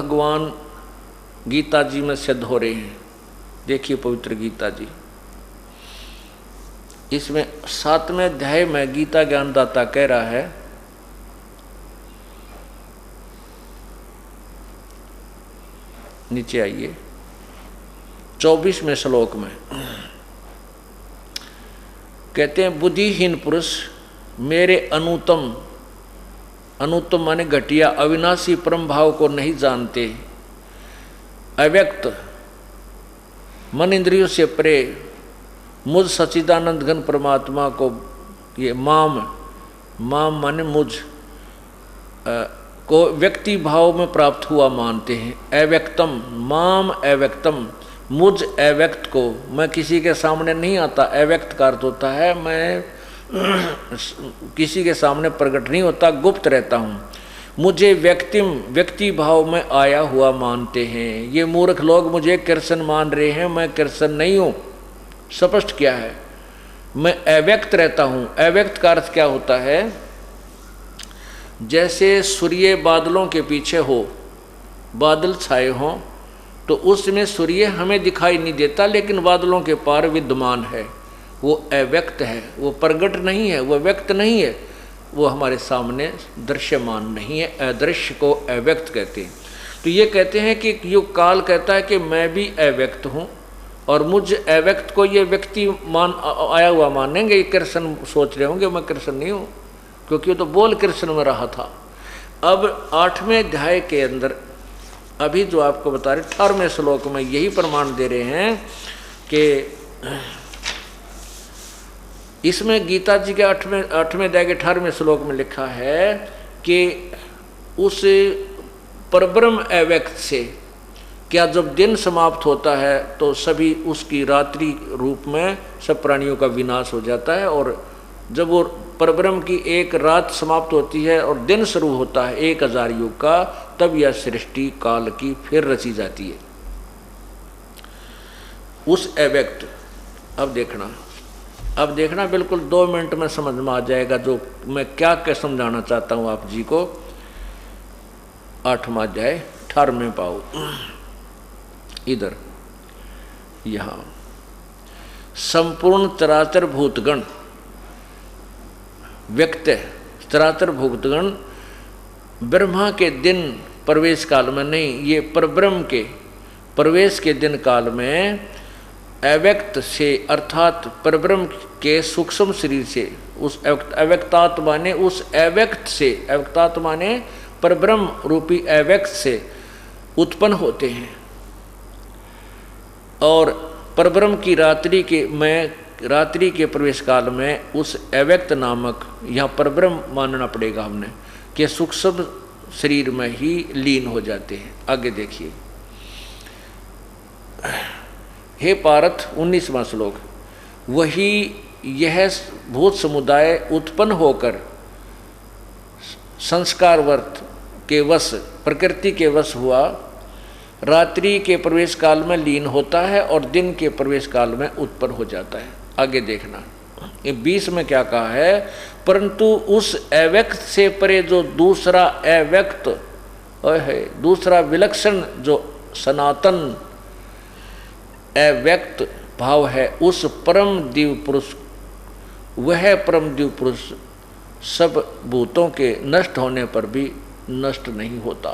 भगवान गीता जी में सिद्ध हो रहे हैं। देखिए पवित्र गीता जी, इसमें 7वें अध्याय में गीता ज्ञानदाता कह रहा है, नीचे आइए 24वें श्लोक में कहते हैं, बुद्धिहीन पुरुष मेरे अनुत्तम माने घटिया अविनाशी परम भाव को नहीं जानते, अव्यक्त मन इंद्रियों से परे मुझ सच्चिदानंद घन परमात्मा को, ये माम माने मुझ को व्यक्ति भाव में प्राप्त हुआ मानते हैं। अव्यक्तम माम अव्यक्तम, मुझ अव्यक्त को, मैं किसी के सामने नहीं आता। अव्यक्त का अर्थ होता है मैं किसी के सामने प्रकट नहीं होता, गुप्त रहता हूँ। मुझे व्यक्ति भाव में आया हुआ मानते हैं। ये मूर्ख लोग मुझे कृष्ण मान रहे हैं, मैं कृष्ण नहीं हूँ। स्पष्ट क्या है, मैं अव्यक्त रहता हूँ। अव्यक्त का अर्थ क्या होता है, जैसे सूर्य बादलों के पीछे हो, बादल छाए हों तो उसमें सूर्य हमें दिखाई नहीं देता, लेकिन बादलों के पार विद्यमान है। वो अव्यक्त है, वो प्रगट नहीं है, वो व्यक्त नहीं है, वो हमारे सामने दृश्यमान नहीं है। अदृश्य को अव्यक्त कहते हैं। तो ये कहते हैं कि यो काल कहता है कि मैं भी अव्यक्त हूँ, और मुझ अव्यक्त को ये व्यक्ति आया हुआ मानेंगे। ये कृष्ण सोच रहे होंगे, मैं कृष्ण नहीं हूँ, क्योंकि वो तो बोल कृष्ण में रहा था। अब 8वें अध्याय के अंदर अभी जो आपको बता रहे 18वें श्लोक में यही प्रमाण दे रहे हैं कि इसमें गीता जी के 8वें अध्याय के 18वें श्लोक में लिखा है कि उस परब्रह्म अव्यक्त से क्या जब दिन समाप्त होता है तो सभी उसकी रात्रि रूप में सब प्राणियों का विनाश हो जाता है, और जब वो परब्रह्म की एक रात समाप्त होती है और दिन शुरू होता है 1000 युग का, तब यह सृष्टि काल की फिर रची जाती है। उस अव्यक्त, अब देखना बिल्कुल 2 मिनट में समझ में आ जाएगा जो मैं क्या समझाना चाहता हूं आप जी को। 8वां अध्याय 18वें पाओ, इधर यहां संपूर्ण चराचर भूतगण व्यक्त, चराचर भूतगण ब्रह्मा के दिन प्रवेश काल में नहीं, ये परब्रह्म के प्रवेश के दिन काल में अव्यक्त से अर्थात परब्रह्म के सूक्ष्म शरीर से, उस अव्यक्तात्मा ने उस अव्यक्त से, अव्यक्तात्मा ने परब्रह्म रूपी अव्यक्त से उत्पन्न होते हैं। और परब्रह्म की रात्रि के प्रवेश काल में उस अव्यक्त नामक, यहाँ परब्रह्म मानना पड़ेगा हमने, कि सूक्ष्म शरीर में ही लीन हो जाते हैं। आगे देखिए, हे पार्थ 19वां श्लोक, वही यह भूत समुदाय उत्पन्न होकर संस्कारवर्त के वश, प्रकृति के वश हुआ, रात्रि के प्रवेश काल में लीन होता है और दिन के प्रवेश काल में उत्पन्न हो जाता है। आगे देखना, ये 20 में क्या कहा है, परंतु उस अव्यक्त से परे जो दूसरा अव्यक्त है, दूसरा विलक्षण जो सनातन अव्यक्त भाव है, उस परम दिव्य पुरुष, वह परम दिव्य पुरुष सब भूतों के नष्ट होने पर भी नष्ट नहीं होता।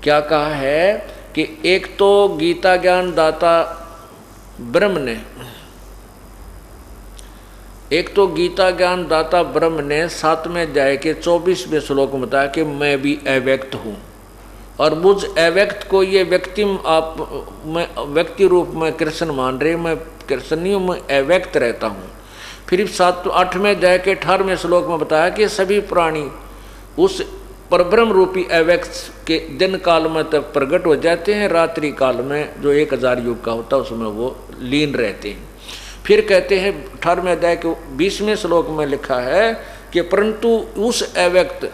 क्या कहा है कि एक तो गीता ज्ञान दाता ब्रह्म ने, एक तो गीता ज्ञान दाता ब्रह्म ने 7वें अध्याय के 24वें श्लोक में बताया कि मैं भी अव्यक्त हूँ, और मुझ अव्यक्त को ये मैं व्यक्ति रूप में कृष्ण मान रहे, मैं कृष्ण नहीं हूँ, मैं अव्यक्त रहता हूँ। फिर 8वें अध्याय के 18वें श्लोक में बताया कि सभी प्राणी उस परब्रह्म रूपी अव्यक्त के दिन काल में तक प्रकट हो जाते हैं, रात्रि काल में जो 1000 युग का होता है उसमें वो लीन रहते हैं। फिर कहते हैं 18वें अध्याय के 20वें श्लोक में लिखा है कि परंतु उस अव्यक्त,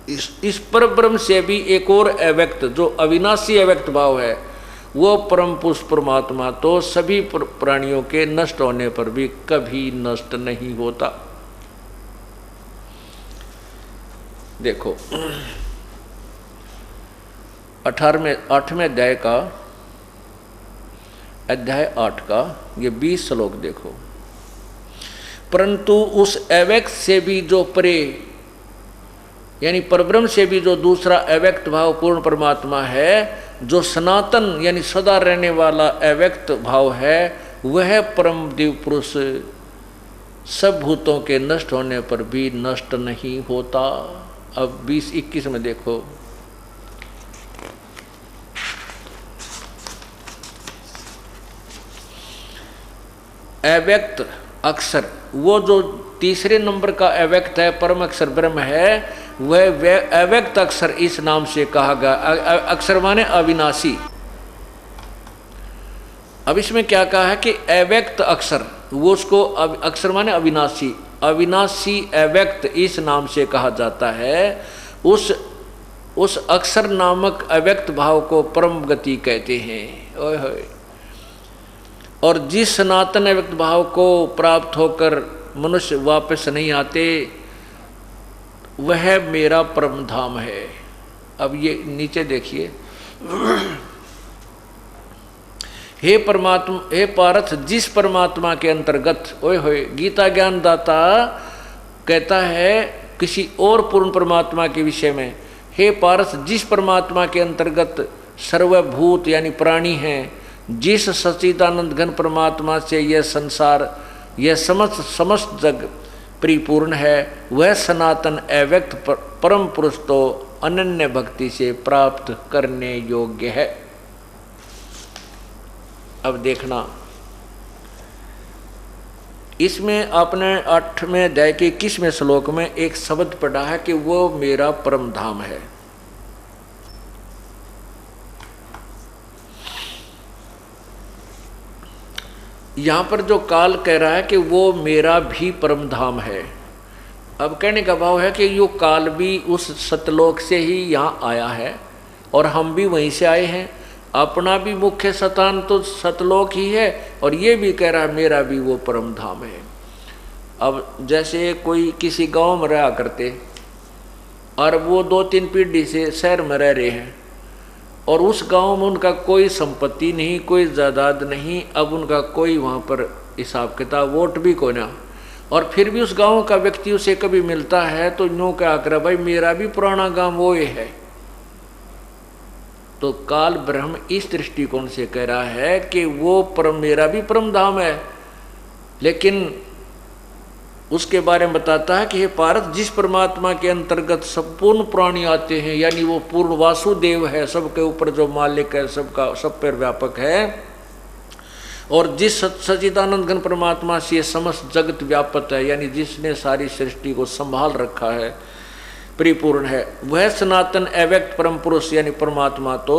इस परब्रह्म से भी एक और अव्यक्त जो अविनाशी अव्यक्त भाव है, वो परम पुरुष परमात्मा तो सभी प्राणियों के नष्ट होने पर भी कभी नष्ट नहीं होता। देखो 8वें अध्याय 8 का ये 20 श्लोक देखो। परंतु उस अव्यक्त से भी जो परे यानी परब्रह्म से भी जो दूसरा अव्यक्त भाव पूर्ण परमात्मा है, जो सनातन यानी सदा रहने वाला अव्यक्त भाव है, वह परम दिव्य पुरुष सब भूतों के नष्ट होने पर भी नष्ट नहीं होता। अब 20-21 में देखो। अव्यक्त अक्षर, वो जो तीसरे नंबर का अव्यक्त है, परम अक्षर ब्रह्म है, वह अव्यक्त अक्षर इस नाम से कहा गया। अक्षर माने अविनाशी। अब इसमें क्या कहा है कि अव्यक्त अक्षर, वो उसको अक्षर माने अविनाशी, अविनाशी अव्यक्त इस नाम से कहा जाता है। उस अक्षर नामक अव्यक्त भाव को परम गति कहते हैं। ओए होए। और जिस सनातन अव्यक्त भाव को प्राप्त होकर मनुष्य वापस नहीं आते, वह मेरा परम धाम है। अब ये नीचे देखिए। हे परमात्मा, हे पार्थ, जिस परमात्मा के अंतर्गत, ओए होए, गीता ज्ञान दाता कहता है किसी और पूर्ण परमात्मा के विषय में, हे पार्थ, जिस परमात्मा के अंतर्गत सर्वभूत यानी प्राणी हैं, जिस सच्चिदानंद घन परमात्मा से यह संसार, यह समस्त जग परिपूर्ण है, वह सनातन अव्यक्त परम पुरुष तो अनन्य भक्ति से प्राप्त करने योग्य है। अब देखना, इसमें आपने 8वें अध्याय के 21वें श्लोक में एक शब्द पढ़ा है कि वो मेरा परम धाम है। यहां पर जो काल कह रहा है कि वो मेरा भी परम धाम है। अब कहने का भाव है कि यो काल भी उस सतलोक से ही यहाँ आया है और हम भी वहीं से आए हैं। अपना भी मुख्य स्थान तो सतलोक ही है और ये भी कह रहा है मेरा भी वो परम धाम है। अब जैसे कोई किसी गांव में रहा करते और वो 2-3 पीढ़ी से शहर में रह रहे हैं और उस गांव में उनका कोई संपत्ति नहीं, कोई जायदाद नहीं, अब उनका कोई वहाँ पर हिसाब किताब, वोट भी कोई ना, और फिर भी उस गांव का व्यक्ति उसे कभी मिलता है तो यूँ क्या कर भाई मेरा भी पुराना गांव वो ये है। तो काल ब्रह्म इस दृष्टिकोण से कह रहा है कि वो परम मेरा भी परम धाम है, लेकिन उसके बारे में बताता है कि हे पार्थ, जिस परमात्मा के अंतर्गत संपूर्ण प्राणी आते हैं, यानी वो पूर्ण वासुदेव है, सबके ऊपर जो मालिक है, सबका सब पर व्यापक है, और जिस सच्चिदानंद घन परमात्मा से समस्त जगत व्यापक है, यानी जिसने सारी सृष्टि को संभाल रखा है, परिपूर्ण है, वह सनातन अव्यक्त परम पुरुष यानी परमात्मा तो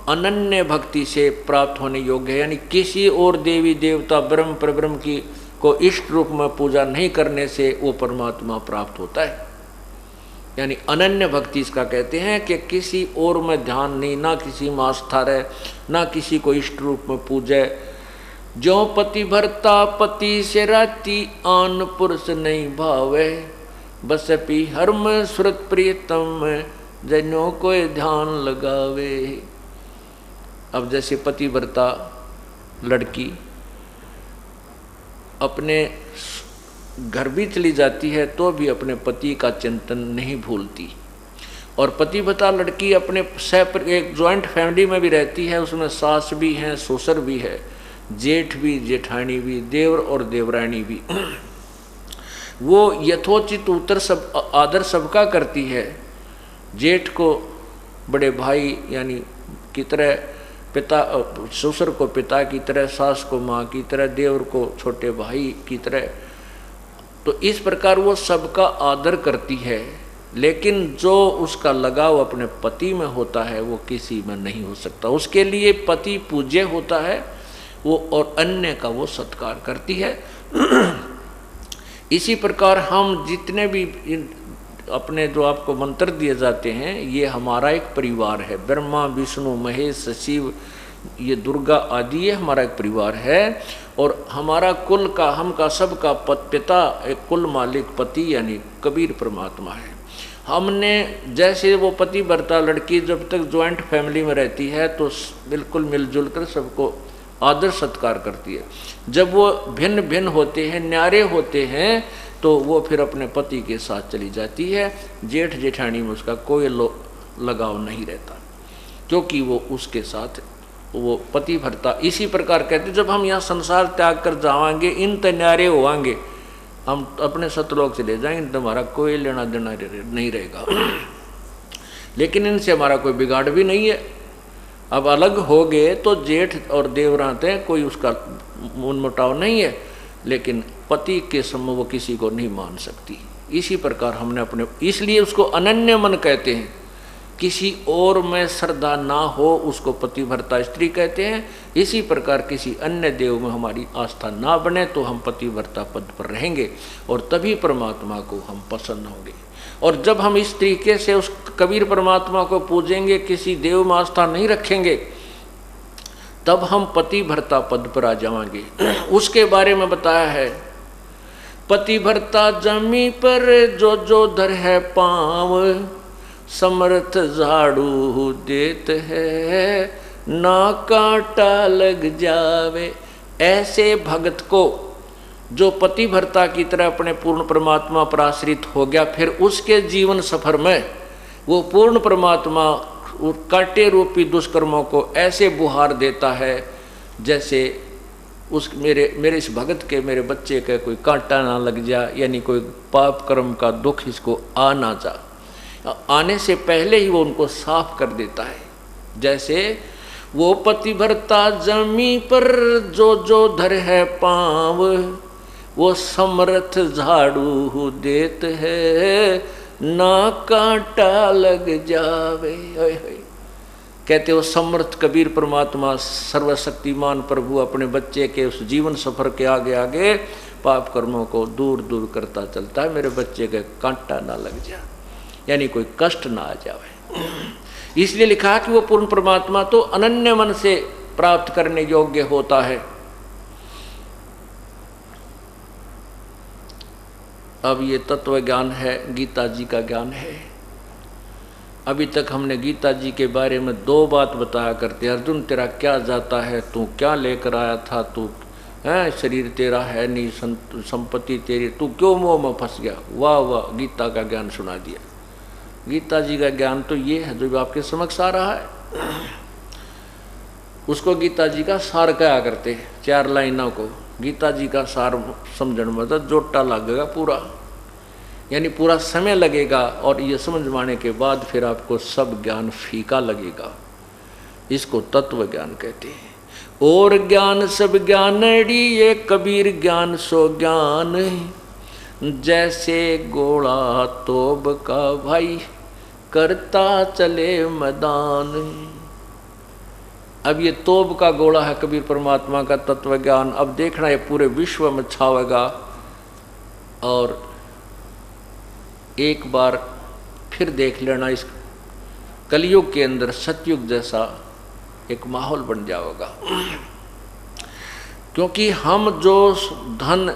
अनन्य भक्ति से प्राप्त होने योग्य है। यानी किसी और देवी देवता ब्रह्म परब्रह्म की को इष्ट रूप में पूजा नहीं करने से वो परमात्मा प्राप्त होता है। यानी अनन्य भक्ति इसका कहते हैं कि किसी और में ध्यान नहीं, ना किसी में आस्था रहे, ना किसी को इष्ट रूप में पूजे। जो पति भरता पति से राती, आन पुरुष नहीं भावे, बस पी हर्म सुरत प्रियतम, जनो कोई ध्यान लगावे। अब जैसे पति भरता लड़की अपने घर भी चली जाती है तो भी अपने पति का चिंतन नहीं भूलती, और पतिव्रता लड़की अपने एक जॉइंट फैमिली में भी रहती है, उसमें सास भी हैं, ससुर भी है, जेठ भी, जेठानी भी, देवर और देवरानी भी। वो यथोचित उत्तर सब आदर सबका करती है। जेठ को बड़े भाई यानी की तरह, पिता ससुर को पिता की तरह, सास को माँ की तरह, देवर को छोटे भाई की तरह। तो इस प्रकार वो सबका आदर करती है, लेकिन जो उसका लगाव अपने पति में होता है वो किसी में नहीं हो सकता। उसके लिए पति पूज्य होता है वो, और अन्य का वो सत्कार करती है। इसी प्रकार हम जितने भी अपने जो आपको मंत्र दिए जाते हैं, ये हमारा एक परिवार है। ब्रह्मा विष्णु महेश शिव, ये दुर्गा आदि, ये हमारा एक परिवार है। और हमारा कुल का, हम का सबका पिता, एक कुल मालिक पति यानी कबीर परमात्मा है। हमने जैसे वो पति भर्ता लड़की जब तक ज्वाइंट फैमिली में रहती है तो बिल्कुल मिलजुल कर सबको आदर सत्कार करती है। जब वो भिन्न भिन्न होते हैं, न्यारे होते हैं, तो वो फिर अपने पति के साथ चली जाती है। जेठ जेठानी में उसका कोई लगाव नहीं रहता, क्योंकि वो उसके साथ वो पति भरता। इसी प्रकार कहते जब हम यहाँ संसार त्याग कर जावांगे, इन तन्यारे होवांगे, हम अपने सतलोक चले जाएंगे, तो हमारा कोई लेना देना नहीं रहेगा। लेकिन इनसे हमारा कोई बिगाड़ भी नहीं है। अब अलग हो गए तो जेठ और देवरात हैं, कोई उसका मनमुटाव नहीं है, लेकिन पति के समय वो किसी को नहीं मान सकती। इसी प्रकार हमने अपने, इसलिए उसको अनन्य मन कहते हैं। किसी और में श्रद्धा ना हो उसको पतिव्रता स्त्री कहते हैं। इसी प्रकार किसी अन्य देव में हमारी आस्था ना बने तो हम पतिव्रता पद पर रहेंगे और तभी परमात्मा को हम पसंद होंगे। और जब हम इस तरीके से उस कबीर परमात्मा को पूजेंगे, किसी देव में आस्था नहीं रखेंगे, तब हम पतिव्रता पद पर आ जाएंगे। उसके बारे में बताया है, पतिव्रता जमी पर जो जो धर है पाँव, समर्थ झाड़ू देत है, ना कांटा लग जावे। ऐसे भगत को जो पतिव्रता की तरह अपने पूर्ण परमात्मा पर आश्रित हो गया, फिर उसके जीवन सफर में वो पूर्ण परमात्मा कांटे रूपी दुष्कर्मों को ऐसे बुहार देता है जैसे उस मेरे इस भगत के, मेरे बच्चे के कोई कांटा ना लग जा, यानी कोई पाप कर्म का दुख इसको आ ना जा, आने से पहले ही वो उनको साफ कर देता है। जैसे वो पतिव्रता जमी पर जो जो धर है पाँव, वो समर्थ झाड़ू देत है, ना कांटा लग जावे। कहते हो समर्थ कबीर परमात्मा सर्वशक्तिमान प्रभु अपने बच्चे के उस जीवन सफर के आगे आगे पाप कर्मों को दूर दूर करता चलता है। मेरे बच्चे के कांटा ना लग जाए, यानी कोई कष्ट ना आ जाए। इसलिए लिखा कि वो पूर्ण परमात्मा तो अनन्य मन से प्राप्त करने योग्य होता है। अब ये तत्व ज्ञान है, गीता जी का ज्ञान है। अभी तक हमने गीता जी के बारे में 2 बात बताया करते। अर्जुन तेरा क्या जाता है, तू क्या लेकर आया था, तू है शरीर तेरा है नहीं, संपत्ति तेरी, तू क्यों मोह में फंस गया। वाह वाह, गीता का ज्ञान सुना दिया। गीता जी का ज्ञान तो ये है जो आपके समक्ष आ रहा है। उसको गीता जी का सार कहा करते, 4 लाइनों को। गीता जी का सार समझने में तो जोटा लगेगा पूरा, यानी पूरा समय लगेगा, और ये समझवाने के बाद फिर आपको सब ज्ञान फीका लगेगा। इसको तत्व ज्ञान कहते हैं। और ज्ञान सब ज्ञानड़ी, ये कबीर ज्ञान सो ज्ञान, जैसे गोला तोब का भाई, करता चले मैदान। अब ये तोब का गोला है कबीर परमात्मा का तत्व ज्ञान। अब देखना ये पूरे विश्व में छावेगा, और एक बार फिर देख लेना इस कलयुग के अंदर सतयुग जैसा एक माहौल बन जाएगा। क्योंकि हम जो धन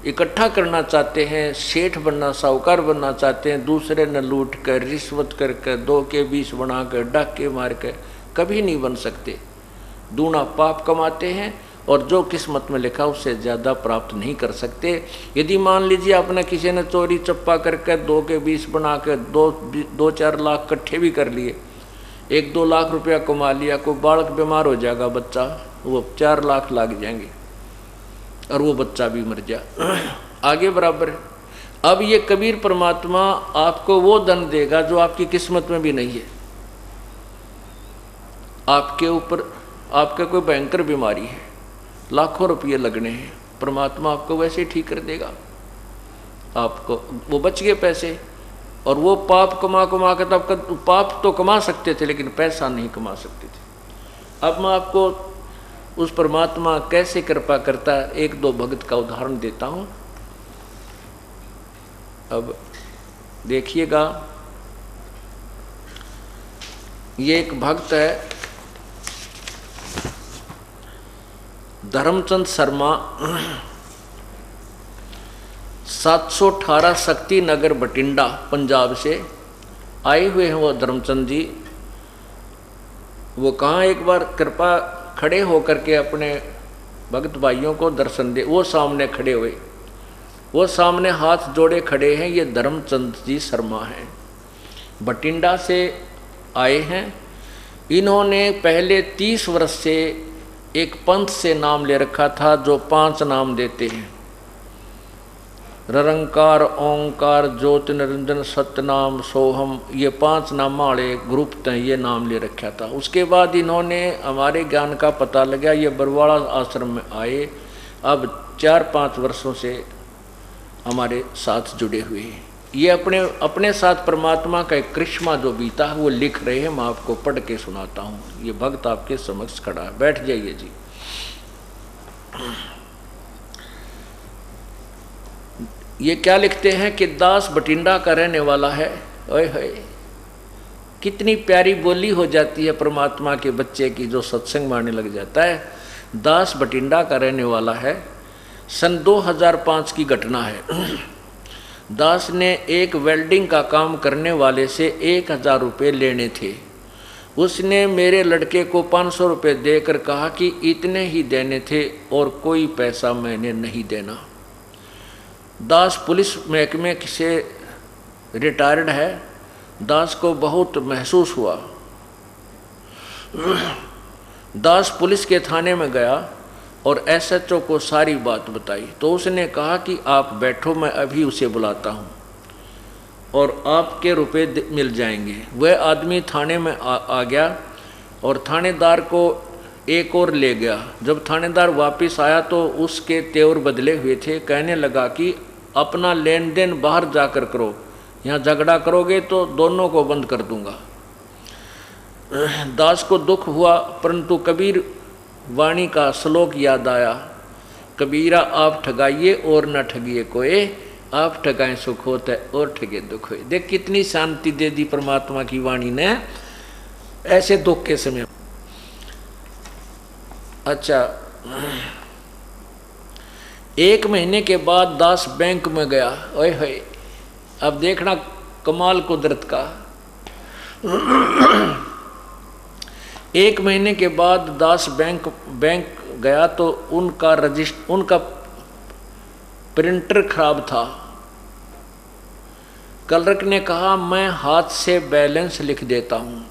इकट्ठा करना चाहते हैं, सेठ बनना, साहूकार बनना चाहते हैं, दूसरे न लूट कर, रिश्वत करके, 2 के 20 बना कर, डाके मार कर, कभी नहीं बन सकते। दूना पाप कमाते हैं, और जो किस्मत में लिखा उससे ज़्यादा प्राप्त नहीं कर सकते। यदि मान लीजिए आपने किसी ने चोरी चप्पा करके 2 के 20 बना कर 2-4 लाख इकट्ठे भी कर लिए, 1-2 लाख रुपया कमा लिया, कोई बालक बीमार हो जाएगा बच्चा, वो 4 लाख लग जाएंगे और वो बच्चा भी मर जाए, आगे बराबर है। अब ये कबीर परमात्मा आपको वो धन देगा जो आपकी किस्मत में भी नहीं है। आपके ऊपर आपके कोई भयंकर बीमारी है, लाखों रुपये लगने हैं, परमात्मा आपको वैसे ही ठीक कर देगा। आपको वो बच गए पैसे, और वो पाप कमा के तब पाप तो कमा सकते थे लेकिन पैसा नहीं कमा सकते थे। अब मैं आपको उस परमात्मा कैसे कृपा करता है 1-2 भगत का उदाहरण देता हूँ। अब देखिएगा, ये एक भक्त है धर्मचंद शर्मा। 718 शक्ति नगर बठिंडा पंजाब से आए हुए हैं वो धर्मचंद जी। वो कहाँ एक बार कृपा खड़े होकर के अपने भक्त भाइयों को दर्शन दे। वो सामने खड़े हुए, वो सामने हाथ जोड़े खड़े हैं। ये धर्मचंद जी शर्मा हैं, बठिंडा से आए हैं। इन्होंने पहले 30 वर्ष से एक पंथ से नाम ले रखा था जो 5 नाम देते हैं, निरंकार, ओंकार, ज्योति निरंजन, सतनाम, सोहम। ये 5 नाम वाले ग्रुप थे, ये नाम ले रखा था। उसके बाद इन्होंने हमारे ज्ञान का पता लगा, ये बरवाड़ा आश्रम में आए। अब 4-5 वर्षों से हमारे साथ जुड़े हुए हैं। ये अपने साथ परमात्मा का एक करिश्मा जो बीता है वो लिख रहे हैं। मैं आपको पढ़ के सुनाता हूँ। ये भक्त आपके समक्ष खड़ा है, बैठ जाइए जी। ये क्या लिखते हैं कि दास बठिंडा का रहने वाला है। ओए होए, कितनी प्यारी बोली हो जाती है परमात्मा के बच्चे की जो सत्संग मारने लग जाता है। दास बठिंडा का रहने वाला है। सन 2005 की घटना है। दास ने एक वेल्डिंग का काम करने वाले से 1000 रुपये लेने थे। उसने मेरे लड़के को 500 रुपये देकर कहा कि इतने ही देने थे और कोई पैसा मैंने नहीं देना। दास पुलिस महकमे से रिटायर्ड है। दास को बहुत महसूस हुआ। दास पुलिस के थाने में गया और एसएचओ को सारी बात बताई। तो उसने कहा कि आप बैठो, मैं अभी उसे बुलाता हूँ और आपके रुपए मिल जाएंगे। वह आदमी थाने में आ गया और थानेदार को एक और ले गया। जब थानेदार वापस आया तो उसके तेवर बदले हुए थे। कहने लगा कि अपना लेन देन बाहर जाकर करो, यहाँ झगड़ा करोगे तो दोनों को बंद कर दूंगा। दास को दुख हुआ, परंतु कबीर वाणी का श्लोक याद आया। कबीरा आप ठगाइए और न ठगिए कोई, आप ठगाएं सुख होता है और ठगे दुख होए। देख कितनी शांति दे दी परमात्मा की वाणी ने ऐसे दुख के समय। अच्छा, 1 महीने के बाद दास बैंक में गया। ओए होए, अब देखना कमाल कुदरत का। 1 महीने के बाद दास बैंक गया तो उनका प्रिंटर खराब था। क्लर्क ने कहा मैं हाथ से बैलेंस लिख देता हूँ।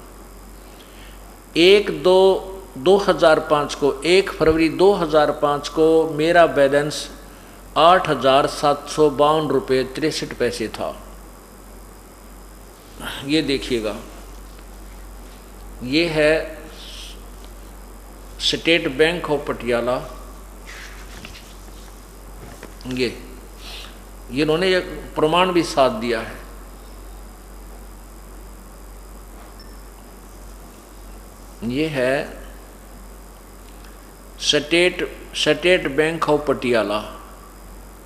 1 फरवरी 2005 को मेरा बैलेंस 8,752 रुपये 63 पैसे था। ये देखिएगा, ये है स्टेट बैंक ऑफ पटियाला। ये इन्होंने ये प्रमाण भी साथ दिया है। ये है स्टेट बैंक ऑफ पटियाला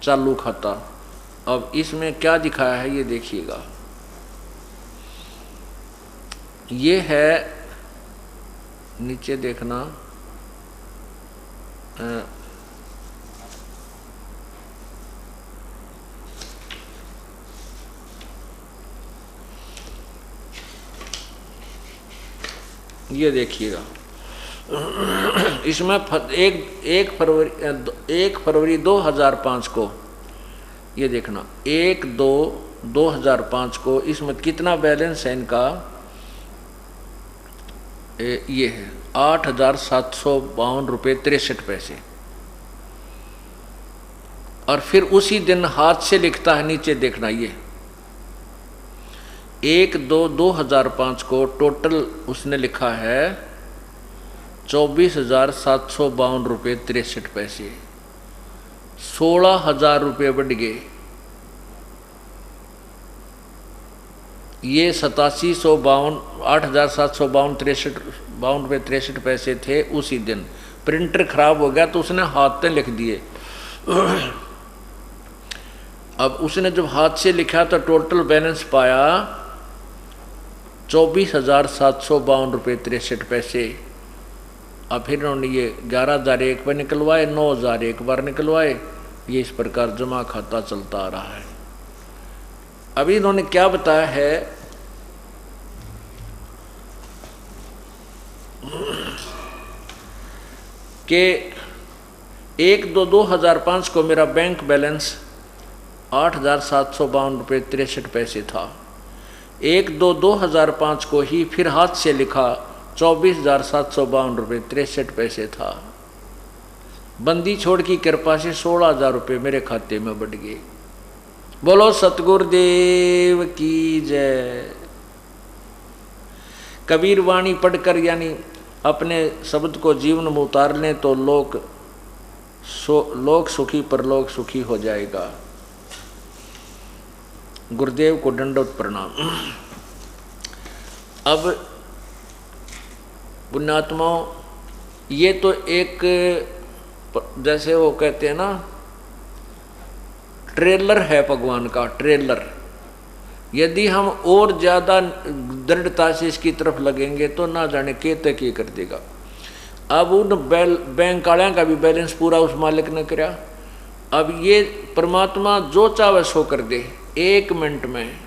चालू खाता। अब इसमें क्या दिखाया है ये देखिएगा। ये है, नीचे देखना, ये देखिएगा। इसमें 1 फरवरी 2005 को, ये देखना 1/2/2005 को इसमें कितना बैलेंस है इनका। ये है 8,752 रुपये 63 पैसे। और फिर उसी दिन हाथ से लिखता है, नीचे देखना, ये 1/2/2005 को टोटल उसने लिखा है 24,752 रुपये 63 पैसे। 16,000 रुपये बढ़ गए। ये 8752 8,752 रुपये 63 पैसे थे उसी दिन। प्रिंटर खराब हो गया तो उसने हाथ से लिख दिए। अब उसने जब हाथ से लिखा तो टोटल बैलेंस पाया 24,752 रुपये 63 पैसे। अब फिर उन्होंने ये 11,000 एक बार निकलवाए, 9,000 एक बार निकलवाए, ये इस प्रकार जमा खाता चलता आ रहा है। अभी इन्होंने क्या बताया है कि 1/2/2005 को मेरा बैंक बैलेंस 8,752.63 था। 1/2/2005 को ही फिर हाथ से लिखा 24,752.63 था। बंदी छोड़ की कृपा से 16,000 रुपये मेरे खाते में बढ़ गए। बोलो सतगुरुदेव की जय। कबीर वाणी पढ़कर यानी अपने शब्द को जीवन में उतार लें तो लोक सुखी परलोक सुखी हो जाएगा। गुरुदेव को दंडवत प्रणाम। अब पुण्यात्माओं, ये तो एक जैसे वो कहते हैं ना, ट्रेलर है भगवान का, ट्रेलर। यदि हम और ज़्यादा दृढ़ता से इसकी तरफ लगेंगे तो ना जाने के तक ये कर देगा। अब उन बैंक वाਲਿयों का भी बैलेंस पूरा उस मालिक ने कराया। अब ये परमात्मा जो चाहे सो कर दे 1 मिनट में।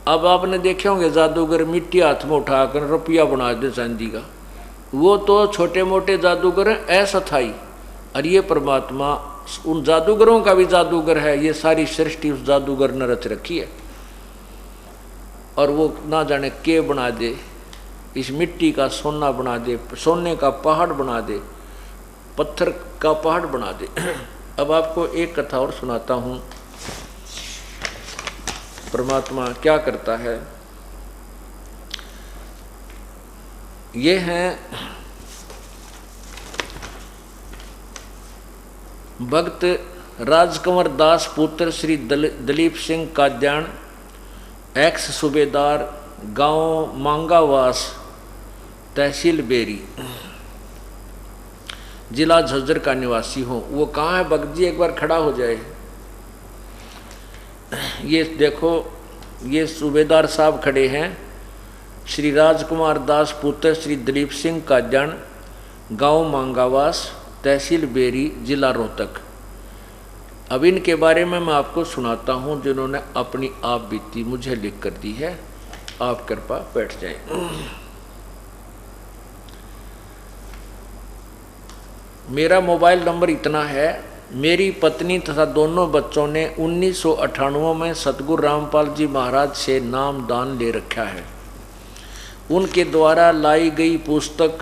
अब आपने देखे होंगे जादूगर मिट्टी हाथ में उठाकर रुपया बना दे चांदी का, वो तो छोटे मोटे जादूगर हैं, अस्थाई। और ये परमात्मा उन जादूगरों का भी जादूगर है। ये सारी सृष्टि उस जादूगर ने रच रखी है और वो ना जाने के बना दे, इस मिट्टी का सोना बना दे, सोने का पहाड़ बना दे, पत्थर का पहाड़ बना दे। अब आपको एक कथा और सुनाता हूँ, परमात्मा क्या करता है। ये हैं भक्त राजकंवर दास पुत्र श्री दलीप सिंह काद्याण, एक्स सूबेदार, गांव मांगावास, तहसील बेरी, जिला झज्जर का निवासी हूँ। वो कहाँ है भक्त जी, एक बार खड़ा हो जाए। ये देखो, ये सूबेदार साहब खड़े हैं, श्री राजकुमार दास पुत्र श्री दलीप सिंह काद्याण, गांव मांगावास, तहसील बेरी, जिला रोहतक। अब इनके बारे में मैं आपको सुनाता हूँ, जिन्होंने अपनी आप बीती मुझे लिख कर दी है। आप कृपा बैठ जाएं। मेरा मोबाइल नंबर इतना है। मेरी पत्नी तथा दोनों बच्चों ने 1998 में सतगुरु रामपाल जी महाराज से नाम दान ले रखा है। उनके द्वारा लाई गई पुस्तक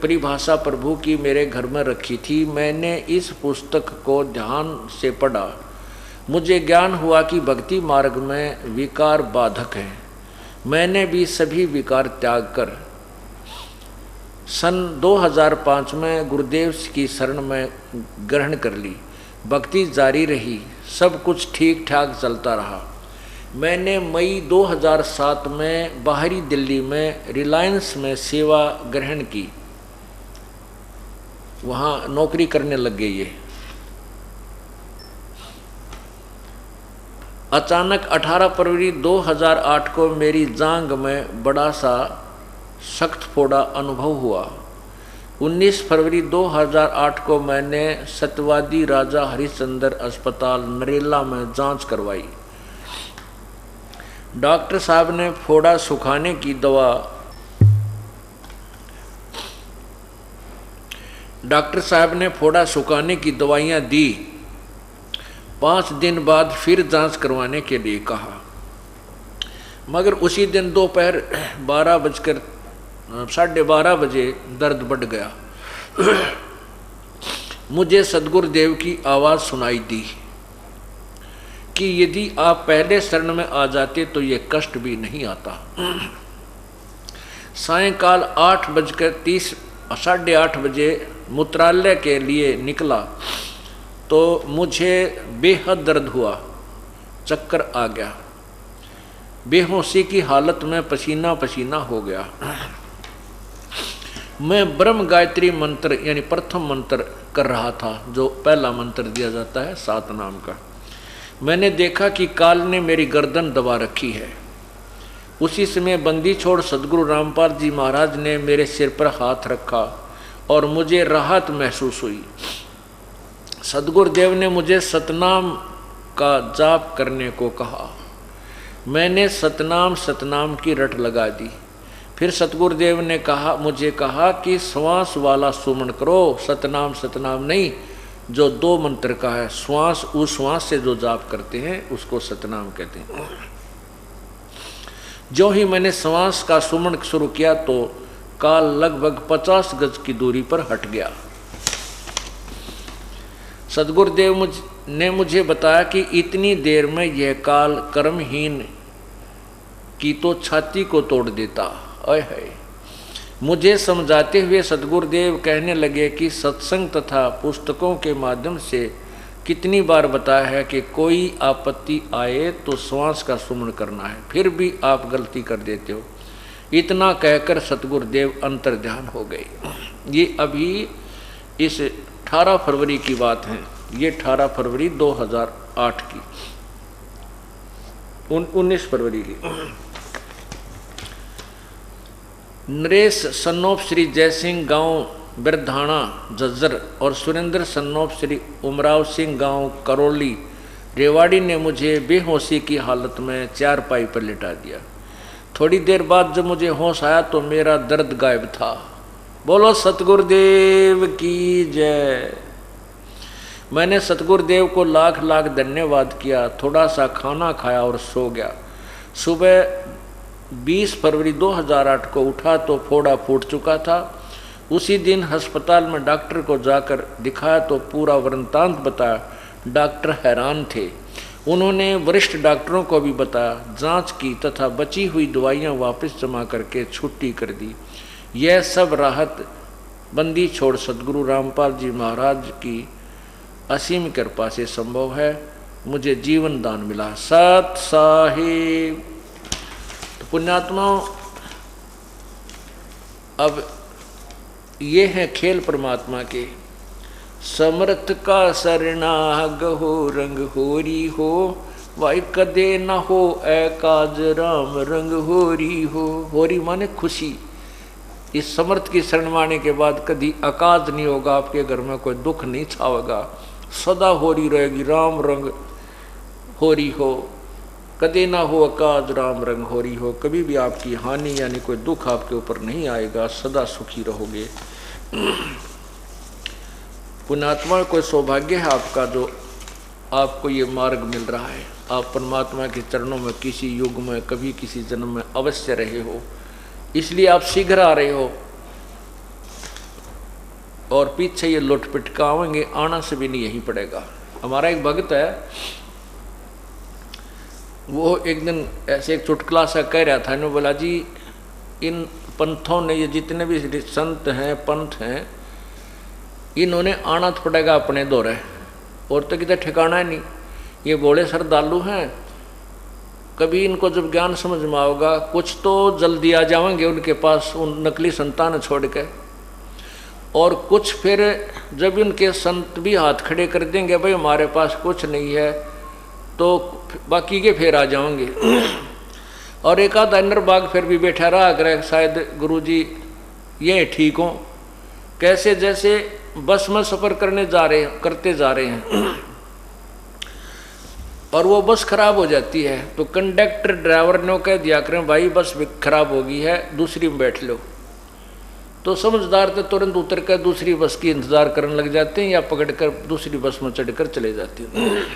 परिभाषा प्रभु की मेरे घर में रखी थी। मैंने इस पुस्तक को ध्यान से पढ़ा। मुझे ज्ञान हुआ कि भक्ति मार्ग में विकार बाधक है। मैंने भी सभी विकार त्याग कर सन 2005 में गुरुदेव की शरण में ग्रहण कर ली। भक्ति जारी रही, सब कुछ ठीक ठाक चलता रहा। मैंने मई 2007 में बाहरी दिल्ली में रिलायंस में सेवा ग्रहण की, वहाँ नौकरी करने लग गई ये। अचानक 18 फरवरी 2008 को मेरी जांघ में बड़ा सा सख्त फोड़ा अनुभव हुआ। 19 फरवरी 2008 को मैंने सत्यवादी राजा हरिश्चंद्र अस्पताल नरेला में जांच करवाई। डॉक्टर साहब ने फोड़ा सुखाने की दवाइयाँ दी। 5 दिन बाद फिर जांच करवाने के लिए कहा, मगर उसी दिन दोपहर 12:30 बजे दर्द बढ़ गया। मुझे सद्गुरुदेव की आवाज़ सुनाई दी कि यदि आप पहले शरण में आ जाते तो ये कष्ट भी नहीं आता। सायंकाल 8:30 बजे मूत्रालय के लिए निकला तो मुझे बेहद दर्द हुआ, चक्कर आ गया, बेहोशी की हालत में पसीना पसीना हो गया। मैं ब्रह्म गायत्री मंत्र यानी प्रथम मंत्र कर रहा था, जो पहला मंत्र दिया जाता है 7 नाम का। मैंने देखा कि काल ने मेरी गर्दन दबा रखी है। उसी समय बंदी छोड़ सदगुरु रामपाल जी महाराज ने मेरे सिर पर हाथ रखा और मुझे राहत महसूस हुई। सद्गुरुदेव ने मुझे सतनाम का जाप करने को कहा। मैंने सतनाम सतनाम की रट लगा दी। फिर सतगुरुदेव ने मुझे कहा कि श्वास वाला सुमन करो, सतनाम सतनाम नहीं, जो 2 मंत्र का है। श्वास, उस श्वास से जो जाप करते हैं उसको सतनाम कहते हैं। जो ही मैंने श्वास का सुमन शुरू किया तो काल लगभग 50 गज की दूरी पर हट गया। सद्गुरुदेव ने मुझे बताया कि इतनी देर में यह काल कर्महीन की तो छाती को तोड़ देता। अय है। मुझे समझाते हुए सद्गुरुदेव कहने लगे कि सत्संग तथा पुस्तकों के माध्यम से कितनी बार बताया है कि कोई आपत्ति आए तो श्वास का सुमन करना है, फिर भी आप गलती कर देते हो। इतना कहकर सद्गुरुदेव अंतर्ध्यान हो गए। ये अभी इस 18 फरवरी की बात है। ये 18 फरवरी 2008 की, 19 फरवरी की। नरेश सन्नोप श्री जयसिंह गांव बिरधाना झज्जर और सुरेंद्र सन्नोप श्री उमराव सिंह गांव करौली रेवाड़ी ने मुझे बेहोशी की हालत में चारपाई पर लिटा दिया। थोड़ी देर बाद जब मुझे होश आया तो मेरा दर्द गायब था। बोलो सतगुरुदेव की जय। मैंने सतगुरुदेव को लाख लाख धन्यवाद किया। थोड़ा सा खाना खाया और सो गया। सुबह 20 फरवरी 2008 को उठा तो फोड़ा फूट चुका था। उसी दिन अस्पताल में डॉक्टर को जाकर दिखाया तो पूरा वृत्तांत बताया। डॉक्टर हैरान थे। उन्होंने वरिष्ठ डॉक्टरों को भी बताया, जांच की तथा बची हुई दवाइयां वापस जमा करके छुट्टी कर दी। यह सब राहत बंदी छोड़ सद्गुरु रामपाल जी महाराज की असीम कृपा से संभव है। मुझे जीवन दान मिला। सत साहिब। तो पुण्यात्माओं, अब ये है खेल परमात्मा के। समर्थ का सरनाग हो, रंग होरी हो, वाई कदे न हो एकाज राम रंग होरी हो। होरी माने खुशी। इस समर्थ की शरण माने के बाद कभी अकाज नहीं होगा, आपके घर में कोई दुख नहीं छावेगा, सदा होरी रहेगी। राम रंग होरी हो, कदे ना हो अकाज राम रंग होरी हो। कभी भी आपकी हानि यानी कोई दुख आपके ऊपर नहीं आएगा, सदा सुखी रहोगे। पुण्यात्मा, कोई सौभाग्य है आपका जो आपको ये मार्ग मिल रहा है। आप परमात्मा के चरणों में किसी युग में, कभी किसी जन्म में अवश्य रहे हो, इसलिए आप शीघ्र आ रहे हो। और पीछे ये लुट पिटकावेंगे, आना से भी नहीं यही पड़ेगा। हमारा एक भक्त है, वो एक दिन ऐसे एक चुटकुला सा कह रहा था। इन्होंने बोला, जी इन पंथों ने, ये जितने भी संत हैं पंथ हैं, इन्होंने आना तो पड़ेगा अपने दौरे, और तो कितना ठिकाना है नहीं। ये बोले श्रद्धालु हैं, कभी इनको जब ज्ञान समझ में आओगा कुछ तो जल्दी आ जाएंगे उनके पास, उन नकली संतान छोड़ के, और कुछ फिर जब उनके संत भी हाथ खड़े कर देंगे, भाई हमारे पास कुछ नहीं है, तो बाकी के फिर आ जाएंगे। और एक आध अन्य बाग फिर भी बैठा रहा कर, शायद गुरुजी ये ठीक हो। कैसे जैसे बस में सफ़र करते जा रहे हैं और वो बस खराब हो जाती है, तो कंडक्टर ड्राइवर ने कह दिया करें, भाई बस खराब हो गई है, दूसरी में बैठ लो। तो समझदार तो तुरंत उतर कर दूसरी बस की इंतज़ार करने लग जाते हैं, या पकड़कर दूसरी बस में चढ़कर चले जाते हैं।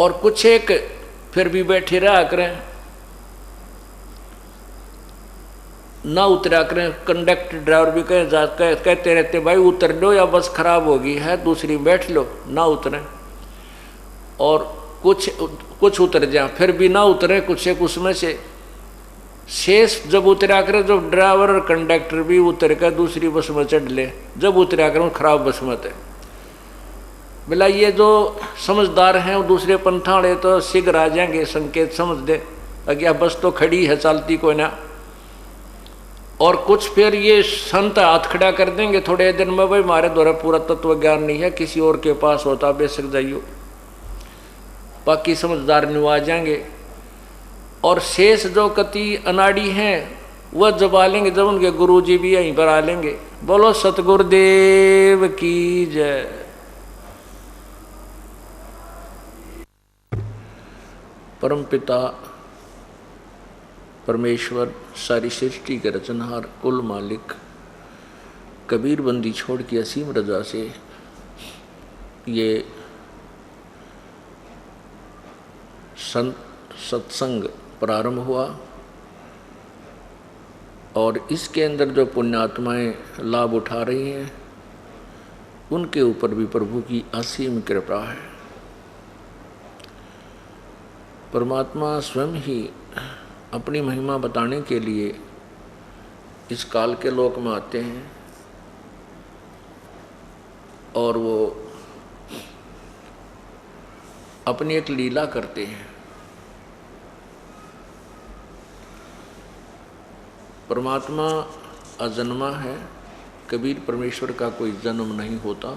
और कुछ एक फिर भी बैठे रहा करें, ना उतरा करें। कंडक्टर ड्राइवर भी कहते रहते, भाई उतर लो या बस खराब हो गई है, दूसरी बैठ लो, ना उतरें। और कुछ उतर जाए, फिर भी ना उतरे कुछ एक उसमें से। शेष जब उतरा करें, जब ड्राइवर और कंडक्टर भी उतर कर दूसरी बस में चढ़ ले, जब उतरा करें खराब बस में थे। बोला ये जो समझदार हैं वो दूसरे पंथा वाले तो शीघ्र आ जाएंगे, संकेत समझ दे, अगर बस तो खड़ी है चलती कोई ना। और कुछ फिर ये संत हाथ खड़ा कर देंगे थोड़े दिन में, भाई हमारे द्वारा पूरा तत्व ज्ञान नहीं है, किसी और के पास होता बेशक जाइयो। बाकी समझदार नहीं आ जाएंगे। और शेष जो कति अनाड़ी हैं वह जब आ लेंगे, जब उनके गुरु जी भी यहीं पर आ लेंगे। बोलो सतगुरुदेव की जय। परम पिता परमेश्वर, सारी सृष्टि के रचनहार, कुल मालिक, कबीर बंदी छोड़ की असीम रजा से ये सत्संग प्रारंभ हुआ और इसके अंदर जो पुण्यात्माएं लाभ उठा रही हैं उनके ऊपर भी प्रभु की असीम कृपा है। परमात्मा स्वयं ही अपनी महिमा बताने के लिए इस काल के लोक में आते हैं और वो अपनी एक लीला करते हैं। परमात्मा अजन्मा है, कबीर परमेश्वर का कोई जन्म नहीं होता।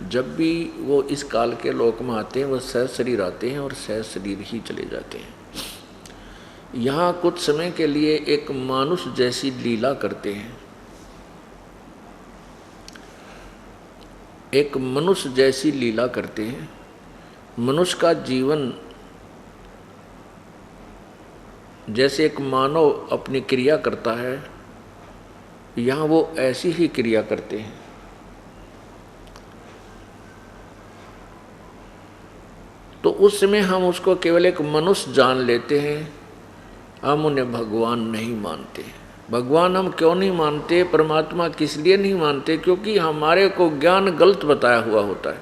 जब भी वो इस काल के लोक में आते हैं वो सहज शरीर आते हैं और सहज शरीर ही चले जाते हैं। यहाँ कुछ समय के लिए एक मानुष जैसी लीला करते हैं, एक मनुष्य जैसी लीला करते हैं। मनुष्य का जीवन जैसे एक मानव अपनी क्रिया करता है, यहाँ वो ऐसी ही क्रिया करते हैं। तो उस समय हम उसको केवल एक मनुष्य जान लेते हैं, हम उन्हें भगवान नहीं मानते। भगवान हम क्यों नहीं मानते, परमात्मा किस लिए नहीं मानते? क्योंकि हमारे को ज्ञान गलत बताया हुआ होता है।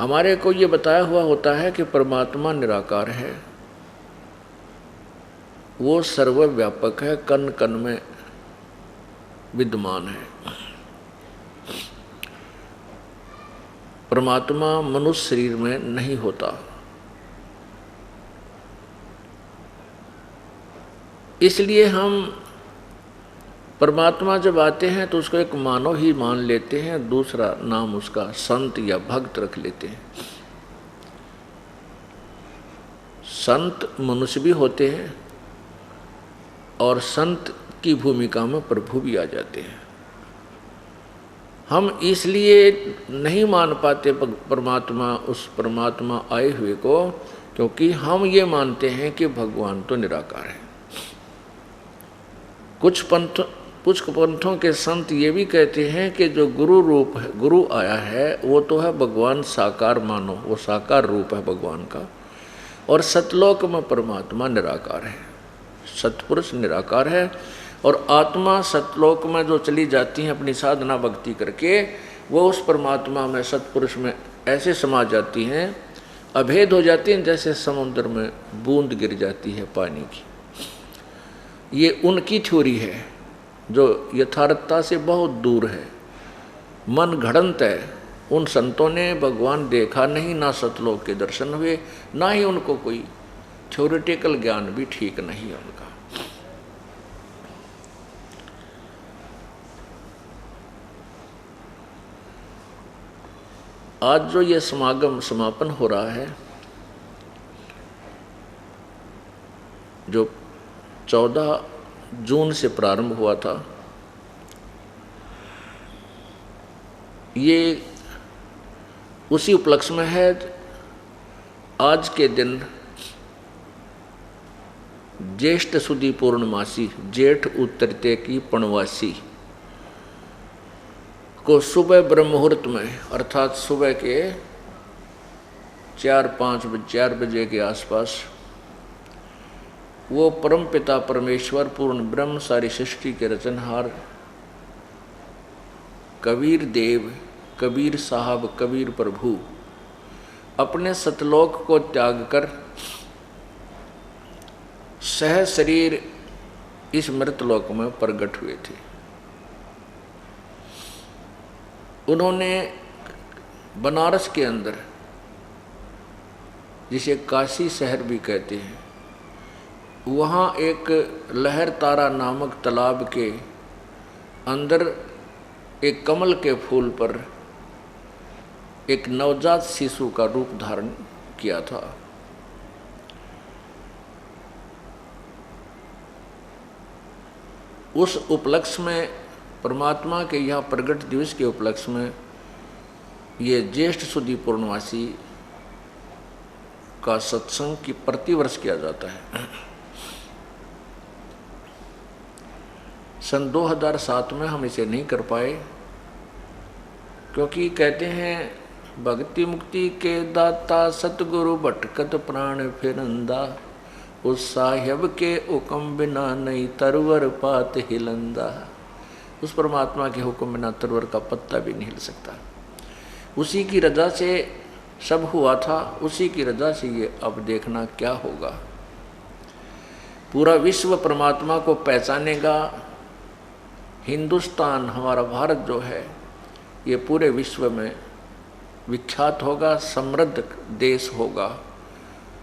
हमारे को ये बताया हुआ होता है कि परमात्मा निराकार है, वो सर्वव्यापक है, कण कण में विद्यमान है। परमात्मा मनुष्य शरीर में नहीं होता। इसलिए हम परमात्मा जब आते हैं तो उसको एक मानव ही मान लेते हैं, दूसरा नाम उसका संत या भक्त रख लेते हैं। संत मनुष्य भी होते हैं और संत की भूमिका में प्रभु भी आ जाते हैं। हम इसलिए नहीं मान पाते परमात्मा, उस परमात्मा आए हुए को, क्योंकि हम ये मानते हैं कि भगवान तो निराकार है। कुछ पंथों के संत ये भी कहते हैं कि जो गुरु रूप है, गुरु आया है, वो तो है भगवान साकार, मानो वो साकार रूप है भगवान का। और सतलोक में परमात्मा निराकार है, सतपुरुष निराकार है। और आत्मा सतलोक में जो चली जाती हैं अपनी साधना भक्ति करके, वो उस परमात्मा में, सतपुरुष में ऐसे समा जाती हैं, अभेद हो जाती हैं, जैसे समुद्र में बूंद गिर जाती है पानी की। ये उनकी थ्योरी है जो यथार्थता से बहुत दूर है, मन घड़ंत है। उन संतों ने भगवान देखा नहीं, ना सतलोक के दर्शन हुए, ना ही उनको कोई थ्योरेटिकल ज्ञान भी ठीक नहीं है उनका। आज जो ये समागम समापन हो रहा है, जो 14 जून से प्रारंभ हुआ था, ये उसी उपलक्ष्य में है। आज के दिन ज्येष्ठ सुदी पूर्णमासी, जेठ उतरते की पूर्णवासी को सुबह ब्रह्म मुहूर्त में, अर्थात सुबह के 4 बजे के आसपास, वो परम पिता परमेश्वर पूर्ण ब्रह्म, सारी सृष्टि के रचनहार कबीर देव, कबीर साहब, कबीर प्रभु अपने सतलोक को त्याग कर सह शरीर इस मृतलोक में प्रकट हुए थे। उन्होंने बनारस के अंदर, जिसे काशी शहर भी कहते हैं, वहाँ एक लहर तारा नामक तालाब के अंदर एक कमल के फूल पर एक नवजात शिशु का रूप धारण किया था। उस उपलक्ष्य में, परमात्मा के यहाँ प्रगट दिवस के उपलक्ष्य में, ये ज्येष्ठ शुद्धि पूर्णमासी का सत्संग की प्रतिवर्ष किया जाता है। सन 2007 में हम इसे नहीं कर पाए, क्योंकि कहते हैं भक्ति मुक्ति के दाता सतगुरु भटकत प्राण फिरंदा, उस साहिब के हुक्म बिना नहीं तरवर पात हिलंदा। उस परमात्मा के हुक्म बिना तरवर का पत्ता भी नहीं हिल सकता। उसी की रजा से सब हुआ था, उसी की रजा से ये अब देखना क्या होगा। पूरा विश्व परमात्मा को पहचानेगा। हिंदुस्तान, हमारा भारत जो है, ये पूरे विश्व में विख्यात होगा, समृद्ध देश होगा।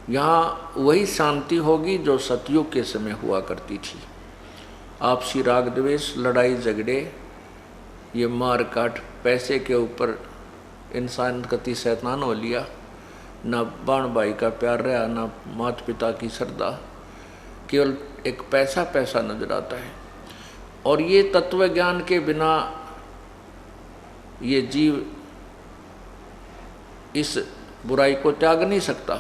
यहाँ वही शांति होगी जो सतयुग के समय हुआ करती थी। आपसी राग द्वेष, लड़ाई झगड़े, ये मार काट, पैसे के ऊपर इंसान कति शैतान हो लिया, ना बाण भाई का प्यार रहा, ना माता पिता की श्रद्धा, केवल एक पैसा पैसा नजर आता है। और ये तत्व ज्ञान के बिना ये जीव इस बुराई को त्याग नहीं सकता।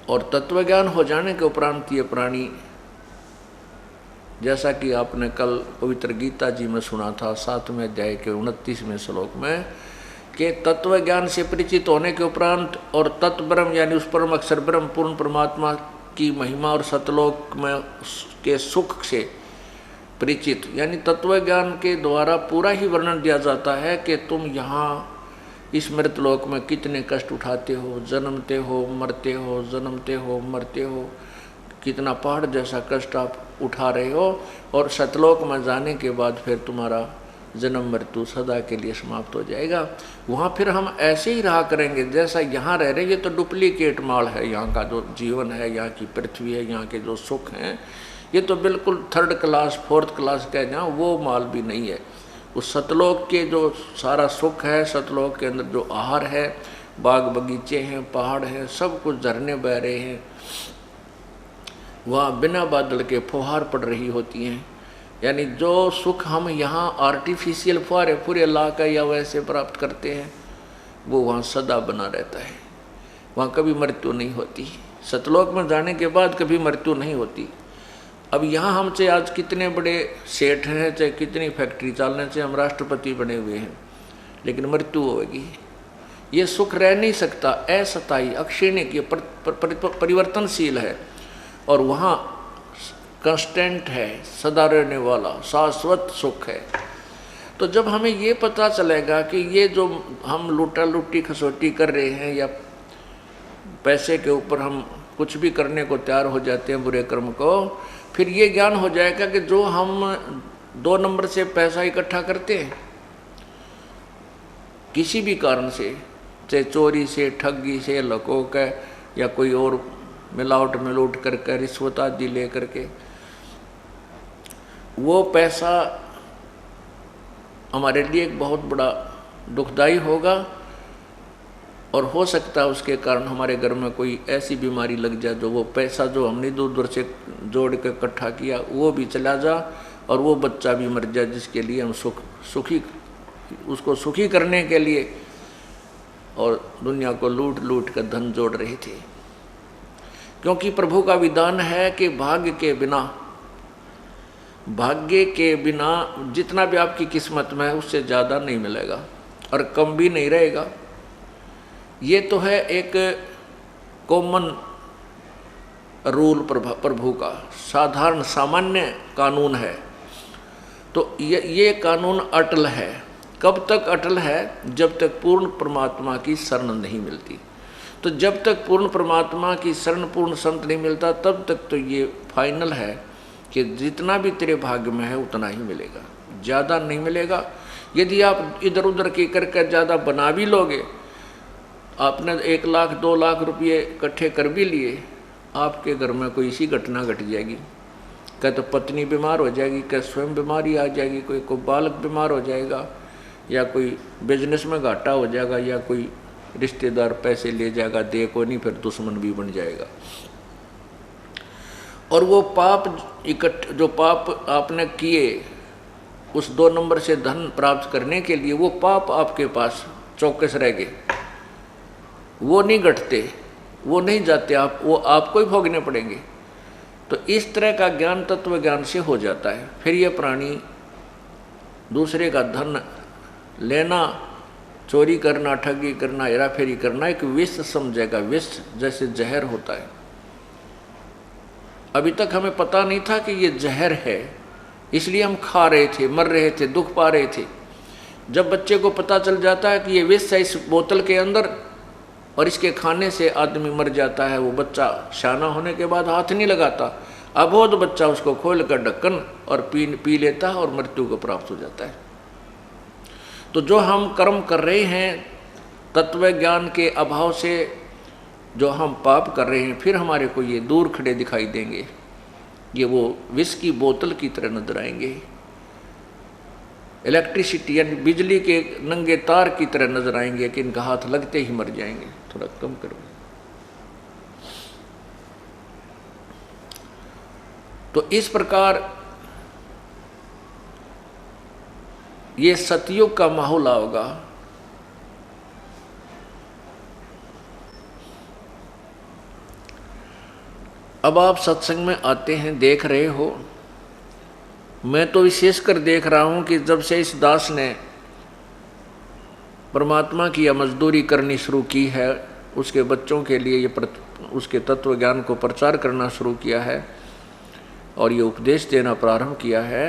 और तत्व ज्ञान हो जाने के उपरांत ये प्राणी, जैसा कि आपने कल पवित्र गीता जी में सुना था 7वें अध्याय के 29वें श्लोक में, कि तत्व ज्ञान से परिचित होने के उपरांत और तत्व ब्रह्म यानी उस परम अक्षर ब्रह्म पूर्ण परमात्मा की महिमा और सतलोक में के सुख से परिचित, यानी तत्व ज्ञान के द्वारा पूरा ही वर्णन दिया जाता है कि तुम यहाँ इस मृतलोक में कितने कष्ट उठाते हो, जन्मते हो, मरते हो, जन्मते हो, मरते हो, कितना पहाड़ जैसा कष्ट आप उठा रहे हो, और सतलोक में जाने के बाद फिर तुम्हारा जन्म मृत्यु सदा के लिए समाप्त हो जाएगा। वहाँ फिर हम ऐसे ही रहा करेंगे जैसा यहाँ रह रहे। ये तो डुप्लीकेट माल है, यहाँ का जो जीवन है, यहाँ की पृथ्वी है, यहाँ के जो सुख हैं, ये तो बिल्कुल 3rd क्लास 4th क्लास कह जाओ, वो माल भी नहीं है। उस सतलोक के जो सारा सुख है, सतलोक के अंदर जो आहार है, बाग बगीचे हैं, पहाड़ हैं, सब कुछ झरने बह रहे हैं, वहाँ बिना बादल के फुहार पड़ रही होती हैं। यानी जो सुख हम यहाँ आर्टिफिशियल फुहारे पूरे ला का या वैसे प्राप्त करते हैं, वो वहाँ सदा बना रहता है। वहाँ कभी मृत्यु नहीं होती। सतलोक में जाने के बाद कभी मृत्यु नहीं होती। अब यहाँ हमसे आज कितने बड़े सेठ हैं, चाहे कितनी फैक्ट्री चलने से हम राष्ट्रपति बने हुए हैं, लेकिन मृत्यु होगी। ये सुख रह नहीं सकता, अस्थायी अक्षीण की परिवर्तनशील है, और वहाँ कांस्टेंट है, सदा रहने वाला शाश्वत सुख है। तो जब हमें ये पता चलेगा कि ये जो हम लूटा लुट्टी खसोटी कर रहे हैं, या पैसे के ऊपर हम कुछ भी करने को तैयार हो जाते हैं बुरे कर्म को, फिर ये ज्ञान हो जाएगा कि जो हम 2 नंबर से पैसा इकट्ठा करते हैं किसी भी कारण से, चाहे चोरी से, ठगी से, लकोक है, या कोई और मिलावट मिलूट करके, रिश्वत आदि ले करके, वो पैसा हमारे लिए एक बहुत बड़ा दुखदाई होगा। और हो सकता है उसके कारण हमारे घर में कोई ऐसी बीमारी लग जाए, जो वो पैसा जो हमने दूर दूर से जोड़ के इकट्ठा किया वो भी चला जा, और वो बच्चा भी मर जाए जिसके लिए हम उसको सुखी करने के लिए और दुनिया को लूट लूट कर धन जोड़ रहे थे। क्योंकि प्रभु का विधान है कि भाग्य के बिना जितना भी आपकी किस्मत में है उससे ज़्यादा नहीं मिलेगा और कम भी नहीं रहेगा। ये तो है एक कॉमन रूल प्रभु का, साधारण सामान्य कानून है। तो ये कानून अटल है। कब तक अटल है? जब तक पूर्ण परमात्मा की शरण नहीं मिलती। तो जब तक पूर्ण परमात्मा की शरण, पूर्ण संत नहीं मिलता, तब तक तो ये फाइनल है कि जितना भी तेरे भाग्य में है उतना ही मिलेगा, ज़्यादा नहीं मिलेगा। यदि आप इधर उधर की करके ज़्यादा बना भी लोगे, आपने 1 लाख 2 लाख रुपये इकट्ठे कर भी लिए, आपके घर में कोई इसी घटना घट जाएगी। क्या तो पत्नी बीमार हो जाएगी, क्या स्वयं बीमारी आ जाएगी, कोई बालक बीमार हो जाएगा, या कोई बिजनेस में घाटा हो जाएगा, या कोई रिश्तेदार पैसे ले जाएगा, दे को नहीं, फिर दुश्मन भी बन जाएगा। और वो पाप जो पाप आपने किए उस 2 नंबर से धन प्राप्त करने के लिए, वो पाप आपके पास चौकस रह गए, वो नहीं घटते, वो नहीं जाते, वो आपको ही भोगने पड़ेंगे। तो इस तरह का ज्ञान तत्व ज्ञान से हो जाता है। फिर ये प्राणी दूसरे का धन लेना, चोरी करना, ठगी करना, हेराफेरी करना एक विष समझेगा। विष जैसे जहर होता है। अभी तक हमें पता नहीं था कि ये जहर है, इसलिए हम खा रहे थे, मर रहे थे, दुख पा रहे थे। जब बच्चे को पता चल जाता है कि ये विष है इस बोतल के अंदर और इसके खाने से आदमी मर जाता है, वो बच्चा शाना होने के बाद हाथ नहीं लगाता। अबोध बच्चा उसको खोल कर ढक्कन और पी लेता है और मृत्यु को प्राप्त हो जाता है। तो जो हम कर्म कर रहे हैं तत्व ज्ञान के अभाव से, जो हम पाप कर रहे हैं, फिर हमारे को ये दूर खड़े दिखाई देंगे, ये वो विष की बोतल की तरह नजर आएंगे, इलेक्ट्रिसिटी यानी बिजली के नंगे तार की तरह नजर आएंगे कि इनका हाथ लगते ही मर जाएंगे। थोड़ा कम करो। तो इस प्रकार ये सतयुग का माहौल होगा। अब आप सत्संग में आते हैं, देख रहे हो, मैं तो विशेषकर देख रहा हूं कि जब से इस दास ने परमात्मा की मजदूरी करनी शुरू की है, उसके बच्चों के लिए उसके तत्व ज्ञान को प्रचार करना शुरू किया है और ये उपदेश देना प्रारंभ किया है,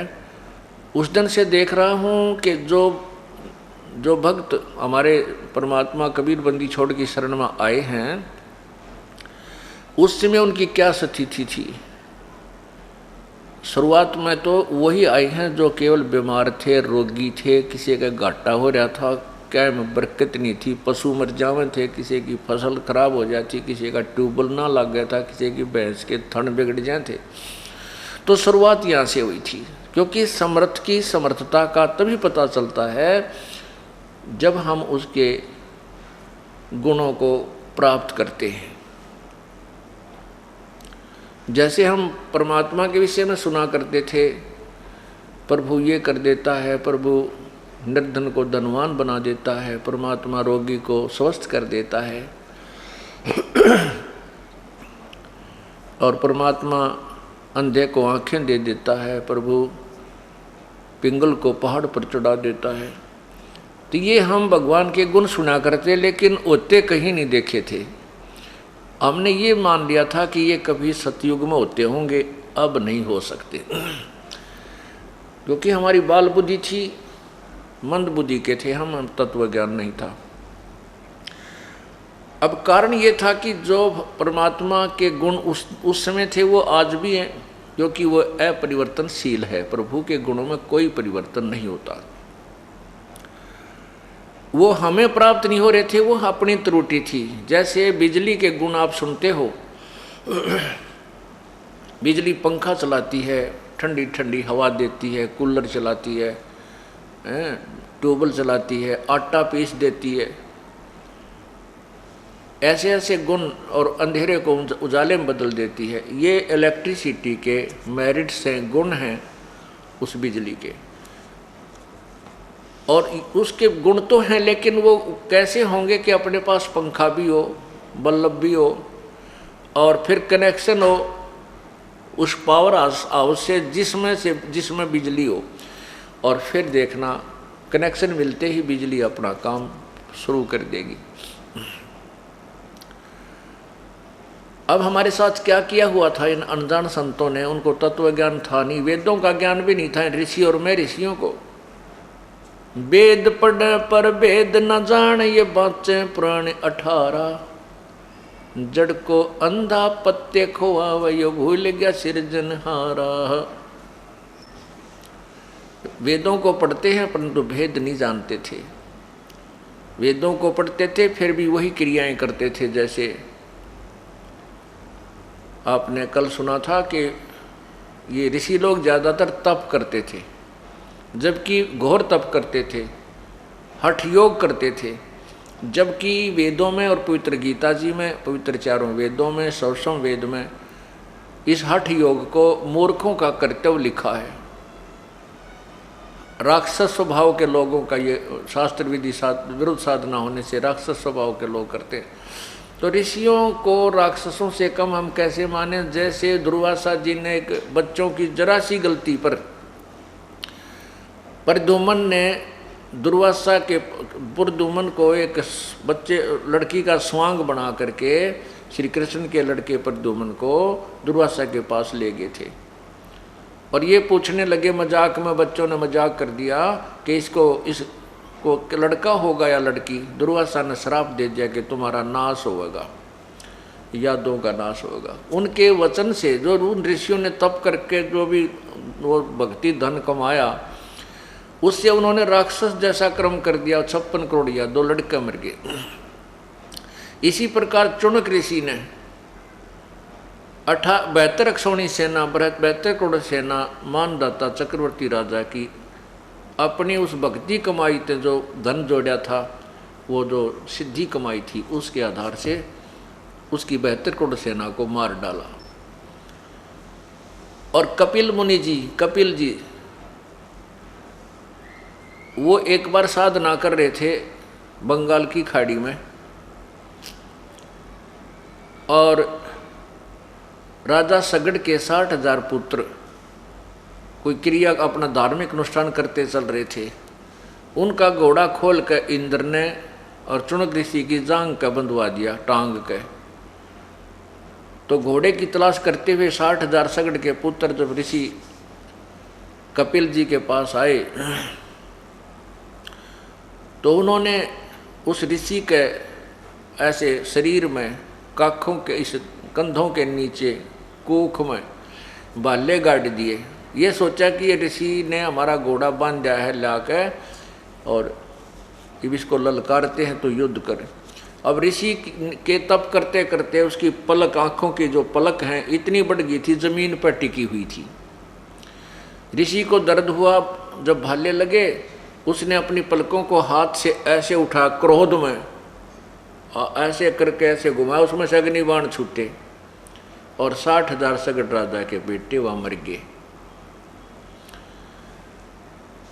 उस दिन से देख रहा हूं कि जो भक्त हमारे परमात्मा कबीर बंदी छोड़ की शरण में आए हैं, उस समय उनकी क्या स्थिति थी। शुरुआत में तो वही आए हैं जो केवल बीमार थे, रोगी थे, किसी का घाटा हो रहा था, क्या में बरकत नहीं थी, पशु मर जावे थे, किसी की फसल खराब हो जाती, किसी का ट्यूबवेल ना लग गया था, किसी की भैंस के थन बिगड़ जाए थे। तो शुरुआत यहाँ से हुई थी, क्योंकि समर्थ की समर्थता का तभी पता चलता है जब हम उसके गुणों को प्राप्त करते हैं। जैसे हम परमात्मा के विषय में सुना करते थे, प्रभु ये कर देता है, प्रभु निर्धन को धनवान बना देता है, परमात्मा रोगी को स्वस्थ कर देता है और परमात्मा अंधे को आंखें दे देता है, प्रभु पिंगल को पहाड़ पर चढ़ा देता है। तो ये हम भगवान के गुण सुना करते, लेकिन होते कहीं नहीं देखे थे। हमने ये मान लिया था कि ये कभी सतयुग में होते होंगे, अब नहीं हो सकते, क्योंकि हमारी बाल बुद्धि थी, मंद बुद्धि के थे हम, तत्व ज्ञान नहीं था। अब कारण ये था कि जो परमात्मा के गुण उस समय थे वो आज भी हैं, क्योंकि वो अपरिवर्तनशील है। प्रभु के गुणों में कोई परिवर्तन नहीं होता। वो हमें प्राप्त नहीं हो रहे थे, वो अपनी त्रुटि थी। जैसे बिजली के गुण आप सुनते हो, बिजली पंखा चलाती है, ठंडी ठंडी हवा देती है, कूलर चलाती है, ट्यूबवेल चलाती है, आटा पीस देती है। ऐसे ऐसे गुण और अंधेरे को उजाले में बदल देती है। ये इलेक्ट्रिसिटी के मेरिट्स हैं, गुण हैं उस बिजली के। और उसके गुण तो हैं, लेकिन वो कैसे होंगे कि अपने पास पंखा भी हो, बल्ब भी हो और फिर कनेक्शन हो उस पावर हाउस से जिसमें बिजली हो, और फिर देखना कनेक्शन मिलते ही बिजली अपना काम शुरू कर देगी। अब हमारे साथ क्या किया हुआ था इन अनजान संतों ने? उनको तत्व ज्ञान था नहीं, वेदों का ज्ञान भी नहीं था। ऋषि और मैं ऋषियों को वेद पढ़े पर वेद न जान, ये बाचे पुराने 18। जड़ को अंधा पत्ते खोआ, वह भूल गया सिरजनहारा। वेदों को पढ़ते हैं परंतु भेद नहीं जानते थे। वेदों को पढ़ते थे फिर भी वही क्रियाएं करते थे। जैसे आपने कल सुना था कि ये ऋषि लोग ज़्यादातर तप करते थे, जबकि घोर तप करते थे, हठ योग करते थे। जबकि वेदों में और पवित्र गीता जी में, पवित्र चारों वेदों में, 100वें वेद में इस हठ योग को मूर्खों का कर्तव्य लिखा है। राक्षस स्वभाव के लोगों का ये शास्त्र विधि विरुद्ध साधना होने से राक्षस स्वभाव के लोग करते हैं। तो ऋषियों को राक्षसों से कम हम कैसे माने? जैसे दुर्वासा जी ने एक बच्चों की जरा सी गलती पर प्रद्युम्न ने दुर्वासा के प्रद्युम्न को एक बच्चे लड़की का स्वांग बना करके श्री कृष्ण के लड़के प्रद्युम्न को दुर्वासा के पास ले गए थे। और ये पूछने लगे मजाक में, बच्चों ने मजाक कर दिया कि इसको लड़का होगा या लड़की। दुर्वासा ने श्राप दे दिया कि तुम्हारा नाश होगा, यादों का नाश होगा। उनके वचन से जो उन ऋषियों ने तप करके जो भी वो भक्ति धन कमाया, उससे उन्होंने राक्षस जैसा कर्म कर दिया। 56 करोड़ या 2 लड़के मर गए। इसी प्रकार चुनक ऋषि ने 72 अक्षौणी सेना 72 करोड़ सेना मानदाता चक्रवर्ती राजा की अपनी उस भक्ति कमाई थे, जो धन जोड़ा था, वो जो सिद्धि कमाई थी, उसके आधार से उसकी 72 करोड़ सेना को मार डाला। और कपिल मुनि जी, कपिल जी, वो एक बार साधना कर रहे थे बंगाल की खाड़ी में, और राजा सगड़ के 60,000 पुत्र कोई क्रिया अपना धार्मिक अनुष्ठान करते चल रहे थे। उनका घोड़ा खोल कर इंद्र ने और चुनक ऋषि की जांग का बंधवा दिया, टांग के। तो घोड़े की तलाश करते हुए 60,000 सगड़ के पुत्र जब ऋषि कपिल जी के पास आए, तो उन्होंने उस ऋषि के ऐसे शरीर में, काखों के इस कंधों के नीचे कोख में भाले गाड़ दिए। ये सोचा कि ये ऋषि ने हमारा घोड़ा बांध दिया है लाकर, और अब इसको ललकारते हैं तो युद्ध करें। अब ऋषि के तप करते करते उसकी पलक, आँखों की जो पलक हैं, इतनी बढ़ गई थी, जमीन पर टिकी हुई थी। ऋषि को दर्द हुआ, जब भाले लगे उसने अपनी पलकों को हाथ से ऐसे उठा, क्रोध में ऐसे करके ऐसे घुमाया, उसमें से अग्निबाण छूटे और 60,000 सगड़ राजा के बेटे वहां मर गए।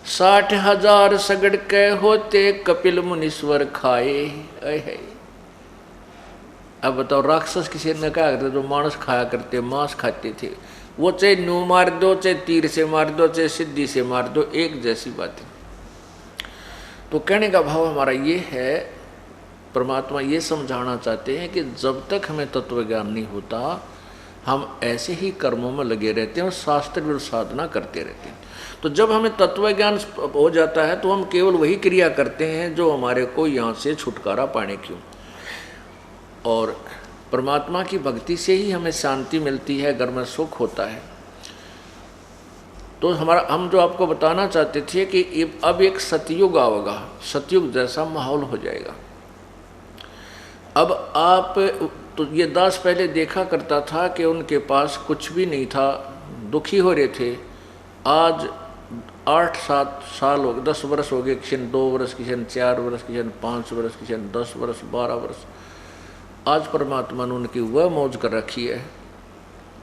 60,000 सगड़ के होते कपिल मुनीश्वर खाए। अब बताओ, राक्षस किसी ने क्या करते? जो मांस खाया करते, मांस खाते थे, वो चाहे न्यू मार दो, चाहे तीर से मार दो, चाहे सिद्धि से मार दो, एक जैसी बात है। तो कहने का भाव हमारा ये है, परमात्मा ये समझाना चाहते हैं कि जब तक हमें तत्व ज्ञान नहीं होता, हम ऐसे ही कर्मों में लगे रहते हैं और शास्त्र विरुद्ध साधना करते रहते हैं। तो जब हमें तत्व ज्ञान हो जाता है तो हम केवल वही क्रिया करते हैं जो हमारे को यहाँ से छुटकारा पाने क्यों। और परमात्मा की भक्ति से ही हमें शांति मिलती है, घर में सुख होता है। तो हम जो आपको बताना चाहते थे कि अब एक सतयुग आएगा, सतयुग जैसा माहौल हो जाएगा। अब आप तो ये दास पहले देखा करता था कि उनके पास कुछ भी नहीं था, दुखी हो रहे थे। आज 8-7 साल हो गए, 10 वर्ष हो गए, किसी ने 2 वर्ष, किसी ने 4 वर्ष, किसी ने 5 वर्ष, किसी ने 10 वर्ष, 12 वर्ष। आज परमात्मा ने उनकी वह मौज कर रखी है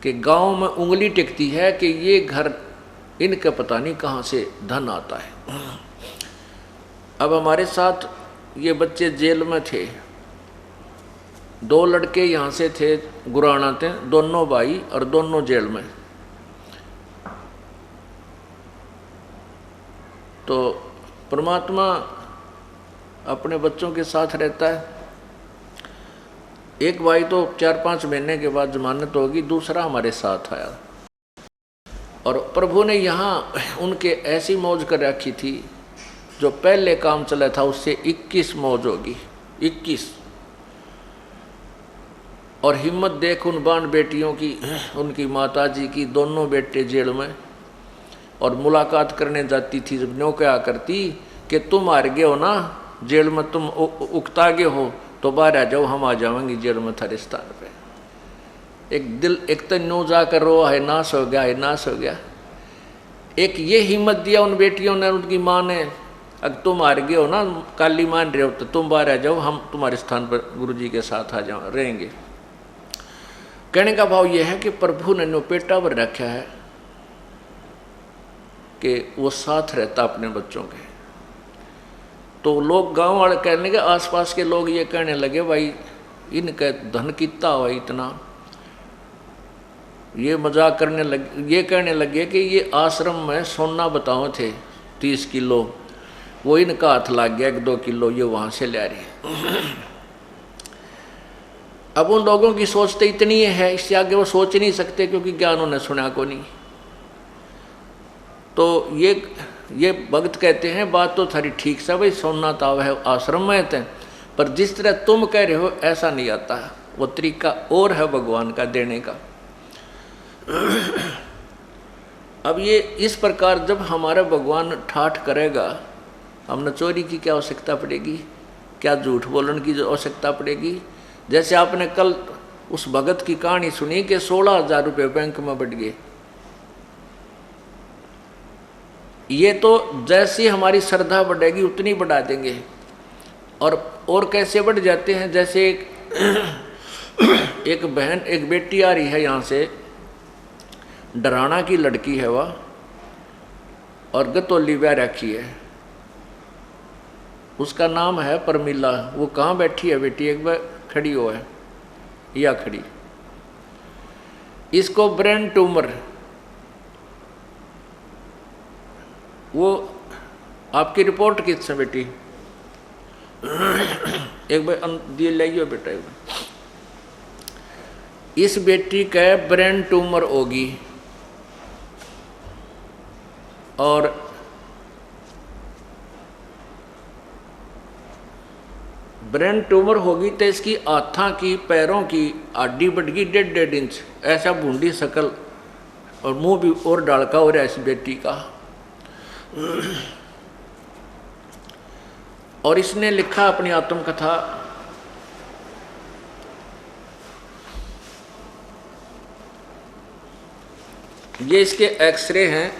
कि गांव में उंगली टिकती है कि ये घर इनका पता नहीं कहाँ से धन आता है। अब हमारे साथ ये बच्चे जेल में थे, 2 लड़के यहाँ से थे, गुराना थे, दोनों भाई और दोनों जेल में। तो परमात्मा अपने बच्चों के साथ रहता है। एक भाई तो 4-5 महीने के बाद जमानत होगी, दूसरा हमारे साथ आया। और प्रभु ने यहाँ उनके ऐसी मौज कर रखी थी, जो पहले काम चला था उससे 21 मौज होगी, 21। और हिम्मत देख उन बाण बेटियों की, उनकी माताजी की, दोनों बेटे जेल में। और मुलाकात करने जाती थी, जब न्यों क्या करती कि तुम हार गए हो ना जेल में, तुम उकता गए हो, तो बाहर आ जाओ, हम आ जाएंगे जेल में थारे स्थान पे। एक तो नो जाकर रो, है नाश हो गया, है नाश हो गया। एक ये हिम्मत दिया उन बेटियों ने, उनकी माँ ने, अगर तुम हार गए हो ना, काली मान रहे हो, तो तुम बाहर आ जाओ, हम तुम्हारे स्थान पर गुरु जी के साथ आ जाओ, रहेंगे। कहने का भाव यह है कि प्रभु ने पेटा पर रखा है कि वो साथ रहता अपने बच्चों के। तो लोग गांव वाले कहने के, आसपास के लोग ये कहने लगे भाई इनका धन कितना हुआ इतना, ये मजाक करने लगे, ये कहने लगे कि ये आश्रम में सोना बताओ थे 30 किलो, वो इनका हाथ लग गया 1-2 किलो ये वहाँ से ले रहे। अब उन लोगों की सोच तो इतनी है, इससे आगे वो सोच नहीं सकते क्योंकि ज्ञान उन्हें सुना को नहीं। तो ये भक्त कहते हैं बात तो थारी ठीक सा भाई, सोना तो है आश्रम में थे, पर जिस तरह तुम कह रहे हो ऐसा नहीं आता, वो तरीका और है भगवान का देने का। अब ये इस प्रकार जब हमारा भगवान ठाठ करेगा, हमने चोरी की क्या आवश्यकता पड़ेगी, क्या झूठ बोलने की जो आवश्यकता पड़ेगी। जैसे आपने कल उस भगत की कहानी सुनी कि 16,000 रुपये बैंक में बढ़ गए। ये तो जैसी हमारी श्रद्धा बढ़ेगी उतनी बढ़ा देंगे। और कैसे बढ़ जाते हैं, जैसे एक बहन, एक बेटी आ रही है यहाँ से, डराना की लड़की है वह, और गतौली ब्याह रखी है, उसका नाम है परमिला। वो कहाँ बैठी है बेटी, एक बार खड़ी हो है या खड़ी। इसको ब्रेन ट्यूमर, वो आपकी रिपोर्ट किससे बेटी, एक बार दिए लाइए बेटा। एक बार इस बेटी का ब्रेन ट्यूमर होगी, और ब्रेन ट्यूमर होगी तो इसकी हाथा की पैरों की हड्डी बढ़ गई 1.5 इंच, ऐसा बूंदी शकल, और मुंह भी और डालका हो रहा है इस बेटी का। और इसने लिखा अपनी आत्मकथा, ये इसके एक्सरे हैं,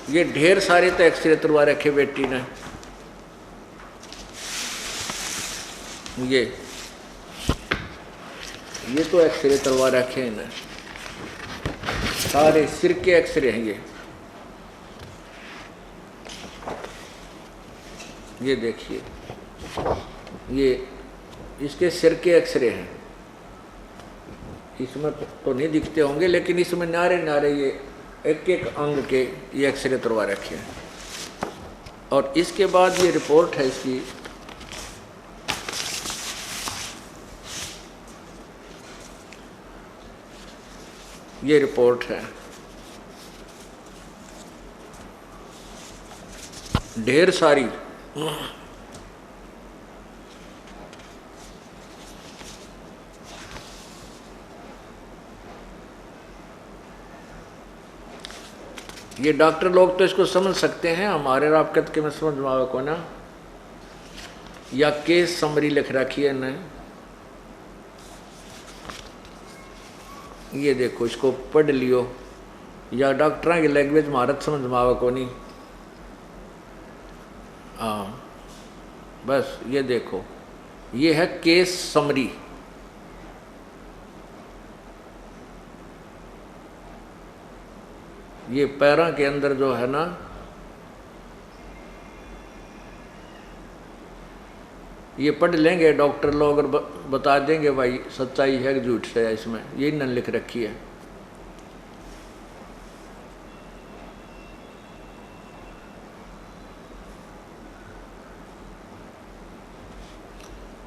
ये ढेर सारे तो एक्सरे तुरवा रखे बेटी ने। ये तो एक्सरे तुरवा रखे हैं इन्हें, सारे सिर के एक्सरे हैं ये देखिए, ये इसके सिर के एक्सरे हैं। इसमें तो नहीं दिखते होंगे, लेकिन इसमें नारे नारे ये एक अंग के ये एक्सरे तुरवा रखे हैं। और इसके बाद ये रिपोर्ट है इसकी, ये रिपोर्ट है, ढेर सारी। ये डॉक्टर लोग तो इसको समझ सकते हैं, हमारे राबकत के में समझ में को ना, या केस समरी लिख रखी है न, ये देखो इसको पढ़ लियो, या डॉक्टर की लैंग्वेज महारत समझ में को नहीं। हाँ बस ये देखो, ये है केस समरी। ये पैरों के अंदर जो है ना, ये पढ़ लेंगे डॉक्टर लोग और बता देंगे भाई सच्चाई है कि झूठ है इसमें, यही न लिख रखी है।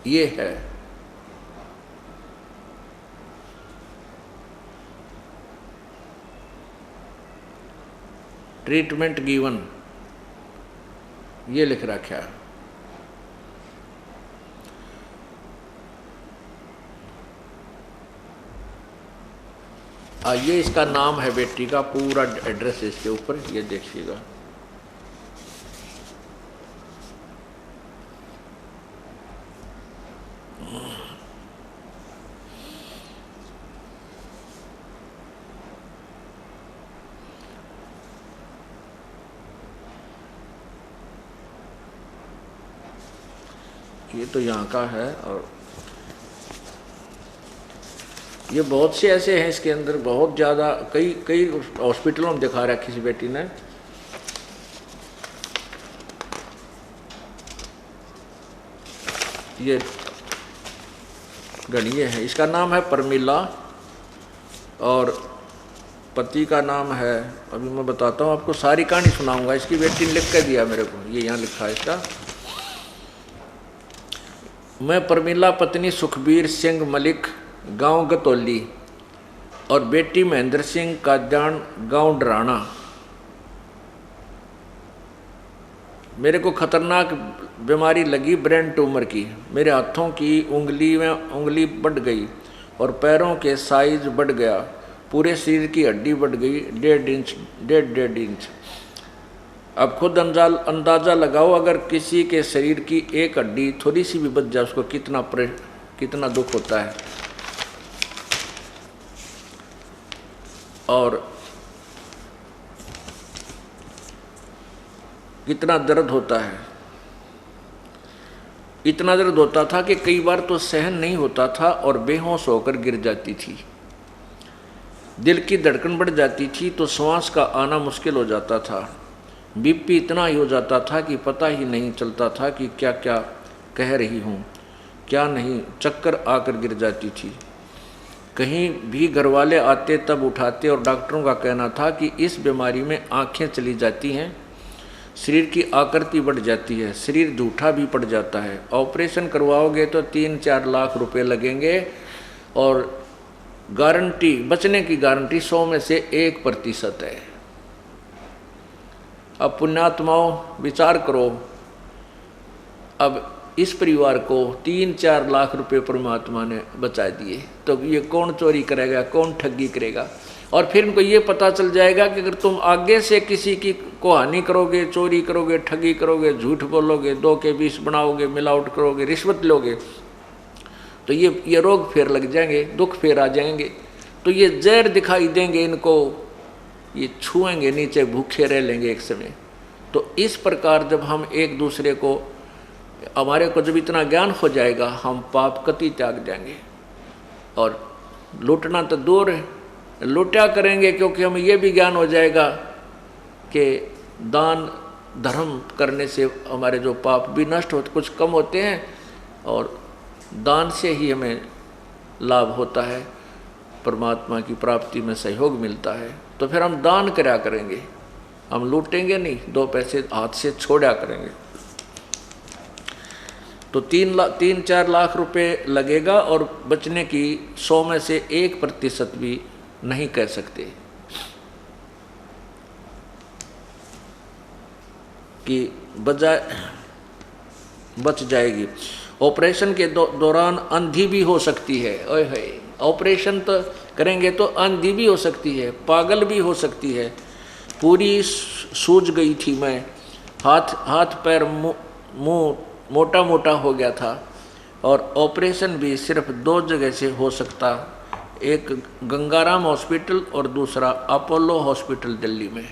ये है ट्रीटमेंट गिवन, ये लिख रखा है। ये इसका नाम है बेटी का, पूरा एड्रेस इसके ऊपर, ये देखिएगा। ये तो यहाँ का है, और ये बहुत से ऐसे हैं इसके अंदर, बहुत ज़्यादा, कई कई हॉस्पिटलों में दिखा रहा है किसी बेटी ने। ये गणिये है, इसका नाम है परमिला और पति का नाम है, अभी मैं बताता हूँ आपको, सारी कहानी सुनाऊंगा। इसकी बेटी ने लिख कर दिया मेरे को, ये यहाँ लिखा है इसका। मैं परमिला पत्नी सुखबीर सिंह मलिक, गांव गतौली, और बेटी महेंद्र सिंह काद्यान, गांव डराना। मेरे को खतरनाक बीमारी लगी, ब्रेन ट्यूमर की। मेरे हाथों की उंगली बढ़ गई और पैरों के साइज बढ़ गया। पूरे शरीर की हड्डी बढ़ गई 1.5 इंच। अब खुद अंदाज़ा लगाओ, अगर किसी के शरीर की एक हड्डी थोड़ी सी भी बच जाए, उसको कितना दुख होता है और कितना दर्द होता है। इतना दर्द होता था कि कई बार तो सहन नहीं होता था और बेहोश होकर गिर जाती थी। दिल की धड़कन बढ़ जाती थी तो श्वास का आना मुश्किल हो जाता था। बीपी इतना ही हो जाता था कि पता ही नहीं चलता था कि क्या क्या कह रही हूँ, क्या नहीं। चक्कर आकर गिर जाती थी। कहीं भी घर वाले आते तब उठाते और डॉक्टरों का कहना था कि इस बीमारी में आँखें चली जाती हैं, शरीर की आकृति बढ़ जाती है, शरीर झूठा भी पड़ जाता है। ऑपरेशन करवाओगे तो 3-4 लाख रुपए लगेंगे और गारंटी, बचने की गारंटी 100 में से 1% है। अब पुण्यात्माओं विचार करो, अब इस परिवार को 3-4 लाख रुपए परमात्मा ने बचा दिए, तो ये कौन चोरी करेगा, कौन ठगी करेगा। और फिर इनको ये पता चल जाएगा कि अगर तुम आगे से किसी की को हानि करोगे, चोरी करोगे, ठगी करोगे, झूठ बोलोगे, 2 के 20 बनाओगे, मिलावट करोगे, रिश्वत लोगे, तो ये रोग फिर लग जाएंगे, दुख फिर आ जाएंगे। तो ये जहर दिखाई देंगे इनको, ये छुएंगे नीचे, भूखे रह लेंगे एक समय। तो इस प्रकार जब हम एक दूसरे को, हमारे को जब इतना ज्ञान हो जाएगा, हम पाप कति त्याग देंगे और लूटना तो दूर है, लूटा करेंगे, क्योंकि हमें ये भी ज्ञान हो जाएगा कि दान धर्म करने से हमारे जो पाप भी नष्ट होते, कुछ कम होते हैं और दान से ही हमें लाभ होता है, परमात्मा की प्राप्ति में सहयोग मिलता है। तो फिर हम दान करा करेंगे, हम लूटेंगे नहीं, 2 पैसे हाथ से छोड़ा करेंगे। तो 3-4 लाख रुपए लगेगा और बचने की 100 में से 1% भी नहीं कह सकते कि बच जाएगी। ऑपरेशन के दौरान अंधी भी हो सकती है। ओए होए, ऑपरेशन तो करेंगे तो अंधी भी हो सकती है, पागल भी हो सकती है। पूरी सूज गई थी मैं, हाथ पैर मुंह मोटा मोटा हो गया था और ऑपरेशन भी सिर्फ 2 जगह से हो सकता, एक गंगाराम हॉस्पिटल और दूसरा अपोलो हॉस्पिटल दिल्ली में।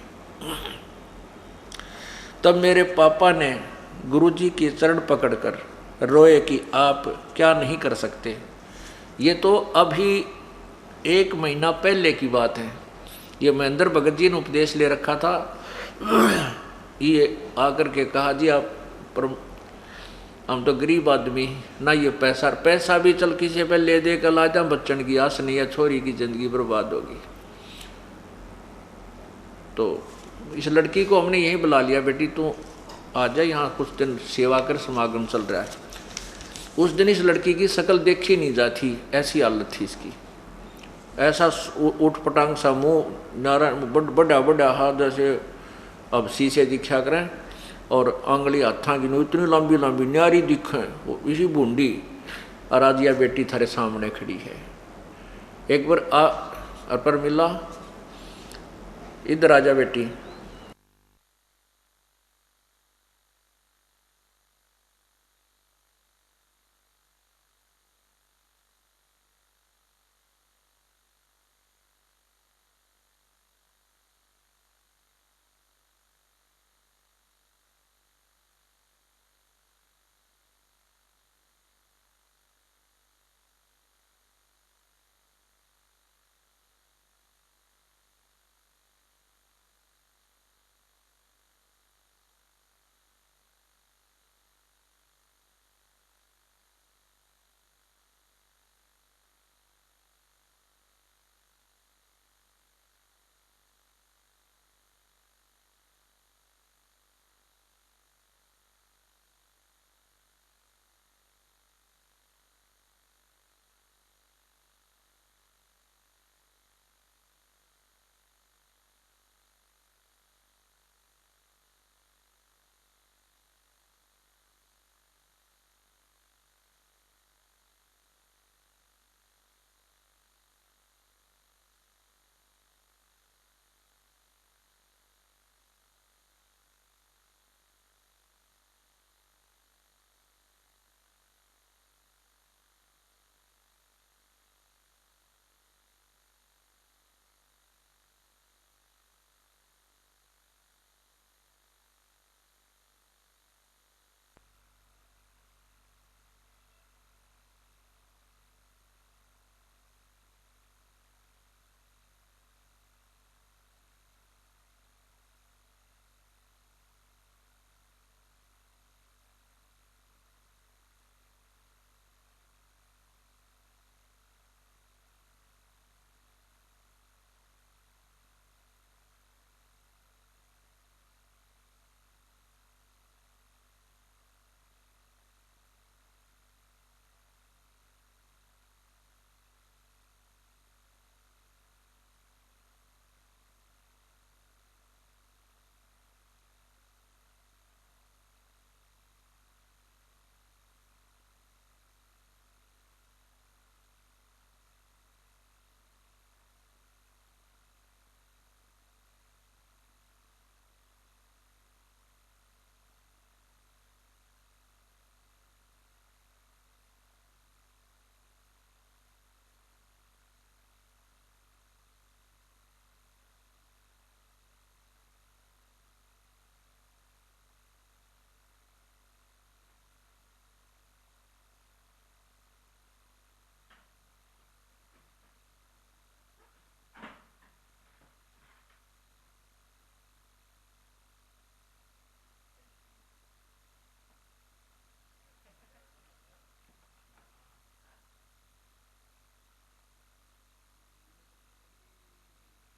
तब मेरे पापा ने गुरुजी के चरण पकड़कर रोए कि आप क्या नहीं कर सकते। ये तो अभी 1 महीना पहले की बात है। ये महेंद्र भगत जी ने उपदेश ले रखा था। ये आकर के कहा, जी आप हम तो गरीब आदमी ना, ये पैसा भी चल किसी पे ले दे कर ला जा, बच्चन की आस नहीं है, छोरी की जिंदगी बर्बाद होगी। तो इस लड़की को हमने यहीं बुला लिया, बेटी तू आ जा यहाँ, कुछ दिन सेवा कर, समागम चल रहा है। उस दिन इस लड़की की शक्ल देखी नहीं जाती, ऐसी हालत थी इसकी। ऐसा उठ पटांग सा मुँह, नारायण बड़ा हाथ जैसे अब शीशे दिखा करें, और आंगली हाथा की इतनी लंबी लंबी न्यारी दिखें, वो इसी बूंदी। और आज यह बेटी थारे सामने खड़ी है। एक बार पर मिला, इधर आ जा बेटी।